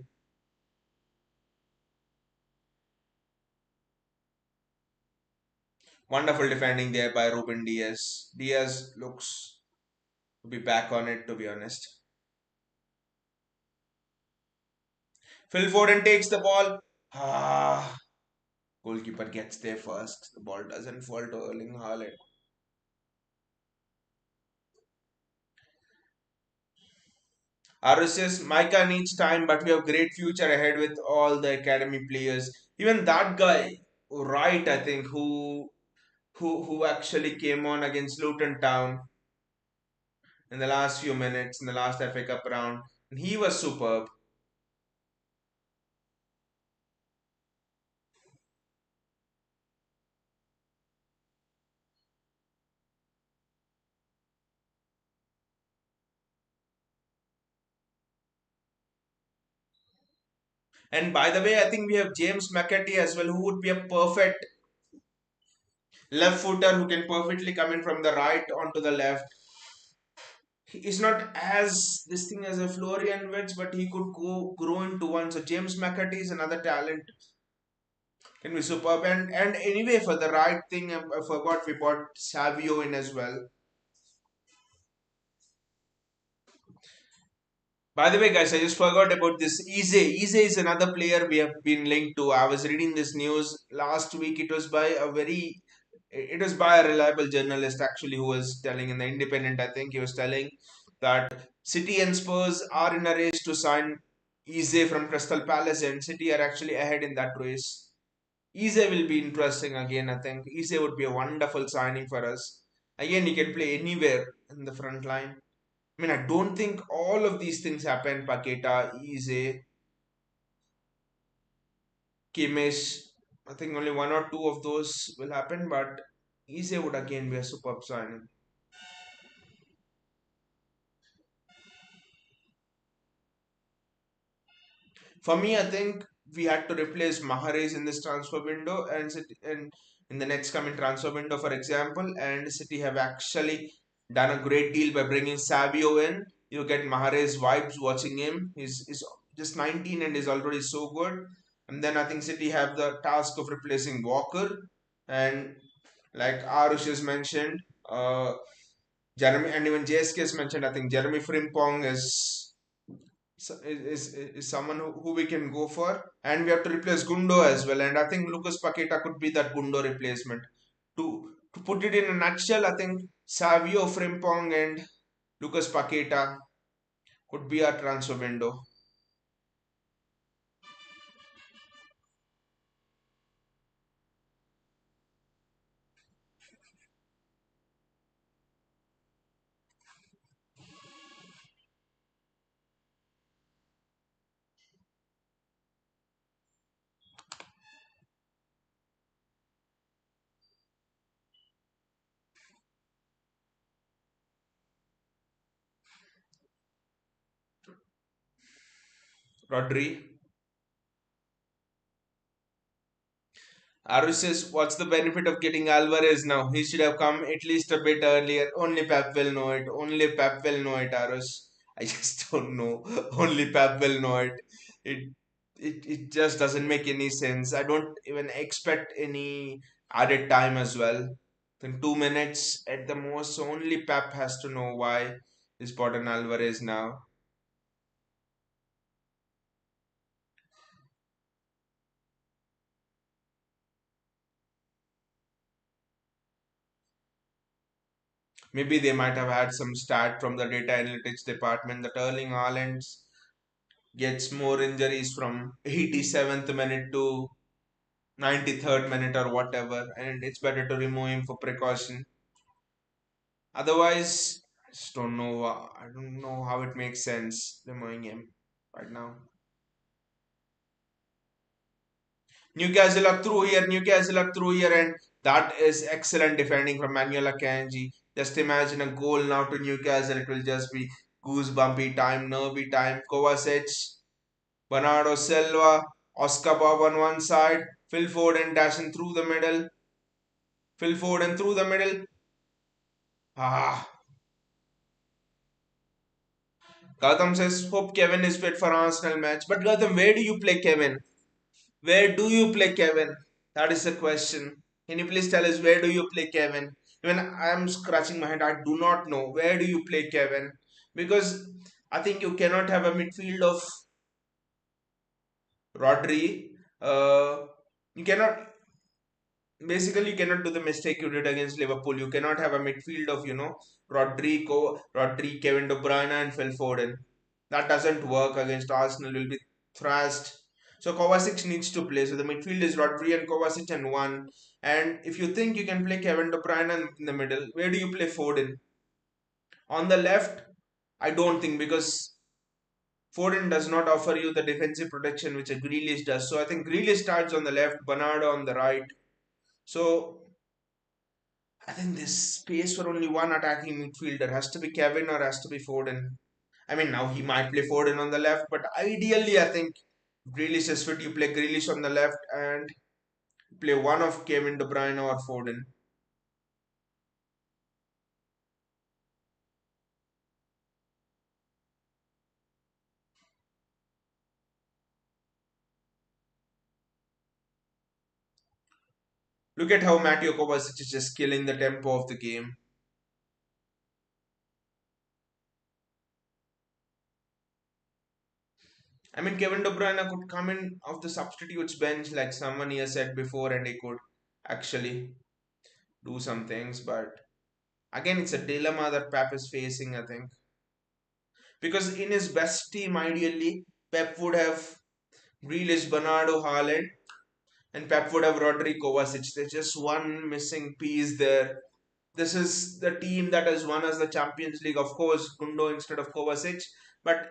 Wonderful defending there by Ruben Diaz. Diaz looks to be back on it, to be honest. Phil Foden takes the ball. Ah, goalkeeper gets there first. The ball doesn't fall to Erling Haaland. RSS Micah needs time, but we have great future ahead with all the academy players. Even that guy, Wright, I think, who actually came on against Luton Town in the last few minutes in the last FA Cup round. And he was superb. And by the way, I think we have James McAtee as well, who would be a perfect left footer who can perfectly come in from the right onto the left. He is not as this thing as a Florian Wirtz, but he could go grow into one. So James McAtee is another talent, can be superb. And anyway, for the right thing, I forgot we bought Savio in as well. By the way, guys, I just forgot about this. Eze. Eze is another player we have been linked to. I was reading this news last week. It was by a reliable journalist actually who was telling in the Independent. I think he was telling that City and Spurs are in a race to sign Eze from Crystal Palace, and City are actually ahead in that race. Eze will be interesting again. I think Eze would be a wonderful signing for us. Again, he can play anywhere in the front line. I mean, I don't think all of these things happen. Paqueta, Eze, Kimmich. I think only one or two of those will happen, but Eze would again be a superb signing. For me, I think we had to replace Mahrez in this transfer window and in the next coming transfer window, for example. And City have actually done a great deal by bringing Savio in. You get Mahrez vibes watching him. He's just 19 and is already so good. And then I think City have the task of replacing Walker. And like Arush has mentioned, Jeremy, and even JSK has mentioned, I think Jeremy Frimpong is someone who we can go for, and we have to replace Gundo as well. And I think Lucas Paqueta could be that Gundo replacement. To put it in a nutshell, I think Savio, Frimpong, and Lucas Paqueta could be our transfer window. Rodri. Arush says, what's the benefit of getting Alvarez now? He should have come at least a bit earlier. Only Pep will know it. Only Pep will know it, Arush. I just don't know. Only Pep will know it. It it just doesn't make any sense. I don't even expect any added time as well. In 2 minutes at the most, so only Pep has to know why is bought an Alvarez now. Maybe they might have had some stat from the data analytics department that Erling Haaland gets more injuries from 87th minute to 93rd minute or whatever, and it's better to remove him for precaution. Otherwise, I just don't know. I don't know how it makes sense removing him right now. Newcastle are through here. Newcastle are through here, and that is excellent defending from Manuel Akanji. Just imagine a goal now to Newcastle. It will just be goosebumpy time, nervy time. Kovacic, Bernardo Silva, Oscar Bob on one side, Phil Foden dashing through the middle. Phil Foden through the middle. Ah, Gautam says, hope Kevin is fit for Arsenal match. But Gautam, where do you play Kevin? Where do you play Kevin? That is the question. Can you please tell us where do you play Kevin? Even I am scratching my head. I do not know. Where do you play Kevin? Because I think you cannot have a midfield of Rodri. You cannot basically you cannot do the mistake you did against Liverpool. You cannot have a midfield of Rodri, Kevin De Bruyne, and Phil Foden. That doesn't work against Arsenal. Will be thrashed. So Kovacic needs to play. So the midfield is Rodri and Kovacic and one. And if you think you can play Kevin De Bruyne in the middle, where do you play Foden? On the left, I don't think because Foden does not offer you the defensive protection which a Grealish does. So I think Grealish starts on the left, Bernardo on the right. So I think there's space for only one attacking midfielder. Has to be Kevin or has to be Foden. I mean, now he might play Foden on the left, but ideally, I think Grealish is fit. You play Grealish on the left and play one of Kevin De Bruyne or Foden. Look at how Mateo Kovacic is just killing the tempo of the game. I mean, Kevin De Bruyne could come in off the substitutes bench like someone here said before, and he could actually do some things. But again, it's a dilemma that Pep is facing, I think. Because in his best team, ideally, Pep would have Grealish, Bernardo, Haaland, and Pep would have Rodri Kovacic. There's just one missing piece there. This is the team that has won us the Champions League, of course, Gundo instead of Kovacic. But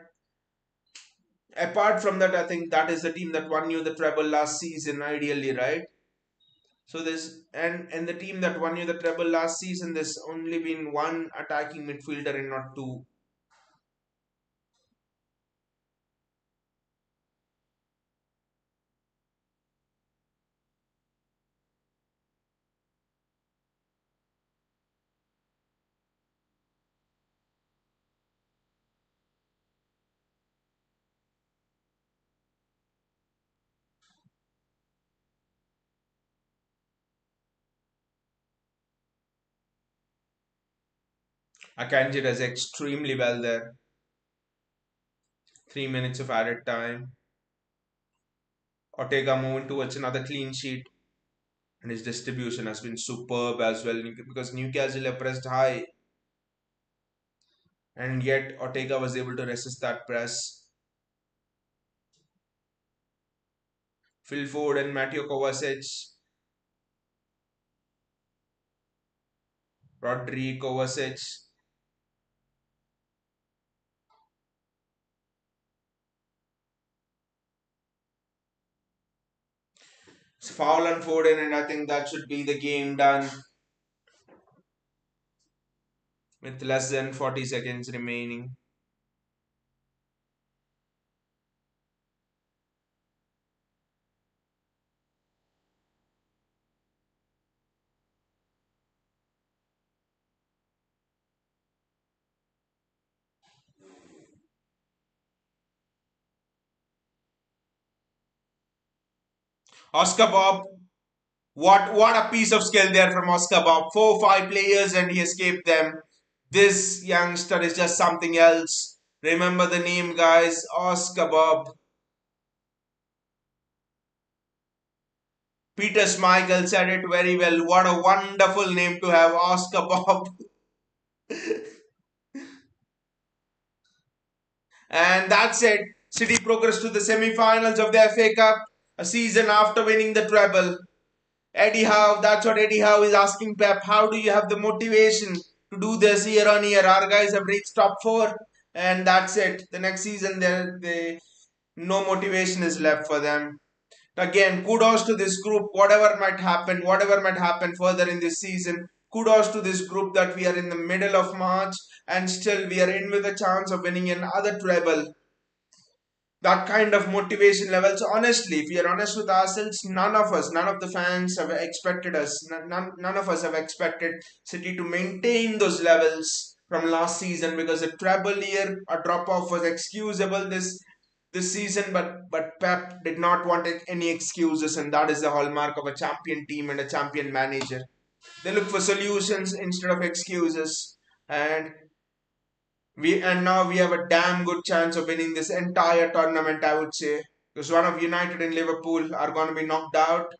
apart from that, I think that is the team that won you the treble last season, ideally, right? So there's and the team that won you the treble last season, there's only been one attacking midfielder and not two. Akanji does extremely well there. 3 minutes of added time. Ortega moving towards another clean sheet, and his distribution has been superb as well because Newcastle have pressed high, and yet Ortega was able to resist that press. Phil Ford and Mateo Kovacic, Rodri Kovacic. It's foul on Foden, and I think that should be the game done with less than 40 seconds remaining. Oscar Bob, what a piece of skill there from Oscar Bob. 4 5 players and he escaped them. This youngster is just something else. Remember the name, guys. Oscar Bob. Peter Schmeichel said it very well. What a wonderful name to have, Oscar Bob. And that's it. City progressed to the semi-finals of the FA Cup a season after winning the treble. Eddie Howe, that's what Eddie Howe is asking Pep. How do you have the motivation to do this year on year? Our guys have reached top four, and that's it. The next season, they no motivation is left for them. Again, kudos to this group. Whatever might happen further in this season. Kudos to this group that we are in the middle of March and still we are in with a chance of winning another treble. That kind of motivation levels, honestly, if we are honest with ourselves, none of the fans have expected us, none of us have expected City to maintain those levels from last season, because a treble year, a drop off was excusable this season, but Pep did not want any excuses, and that is the hallmark of a champion team and a champion manager. They look for solutions instead of excuses, and now we have a damn good chance of winning this entire tournament, I would say, because one of United and Liverpool are going to be knocked out,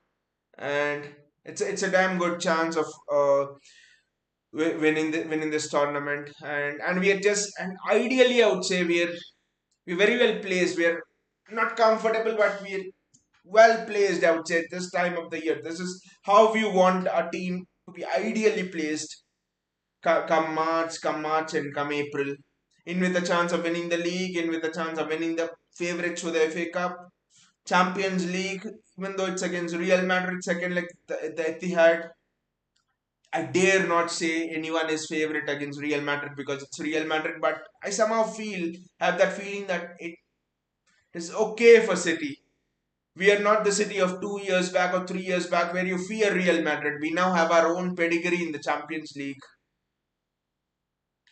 and it's a damn good chance of winning this tournament, and we are just, and ideally I would say we're very well placed. We're not comfortable, but we're well placed, I would say, at this time of the year. This is how we want our team to be ideally placed come March and come April. In with a chance of winning the league, in with a chance of winning the favourites for the FA Cup, Champions League, even though it's against Real Madrid, second like the Etihad. I dare not say anyone is favourite against Real Madrid because it's Real Madrid, but I somehow have that feeling that it is okay for City. We are not the City of 2 years back or 3 years back where you fear Real Madrid. We now have our own pedigree in the Champions League.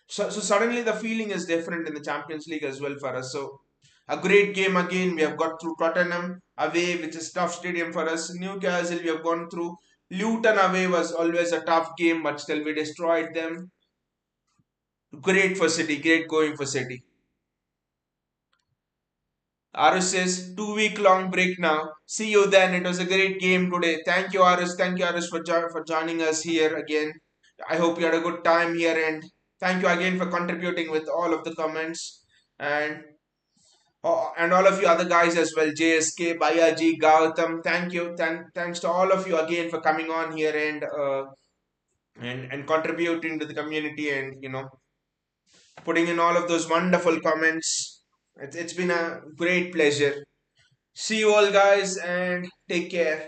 So suddenly the feeling is different in the Champions League as well for us. So a great game again. We have got through Tottenham away, which is tough stadium for us. Newcastle we have gone through. Luton away was always a tough game, but still we destroyed them. Great for City. Great going for City. Arus says 2 week long break now. See you then. It was a great game today. Thank you, Arus. Thank you, Arus, for joining us here again. I hope you had a good time here, and thank you again for contributing with all of the comments, and and all of you other guys as well. JSK, Bayaji, Gautam. Thank you. Thanks to all of you again for coming on here and contributing to the community, and putting in all of those wonderful comments. It's been a great pleasure. See you all, guys, and take care.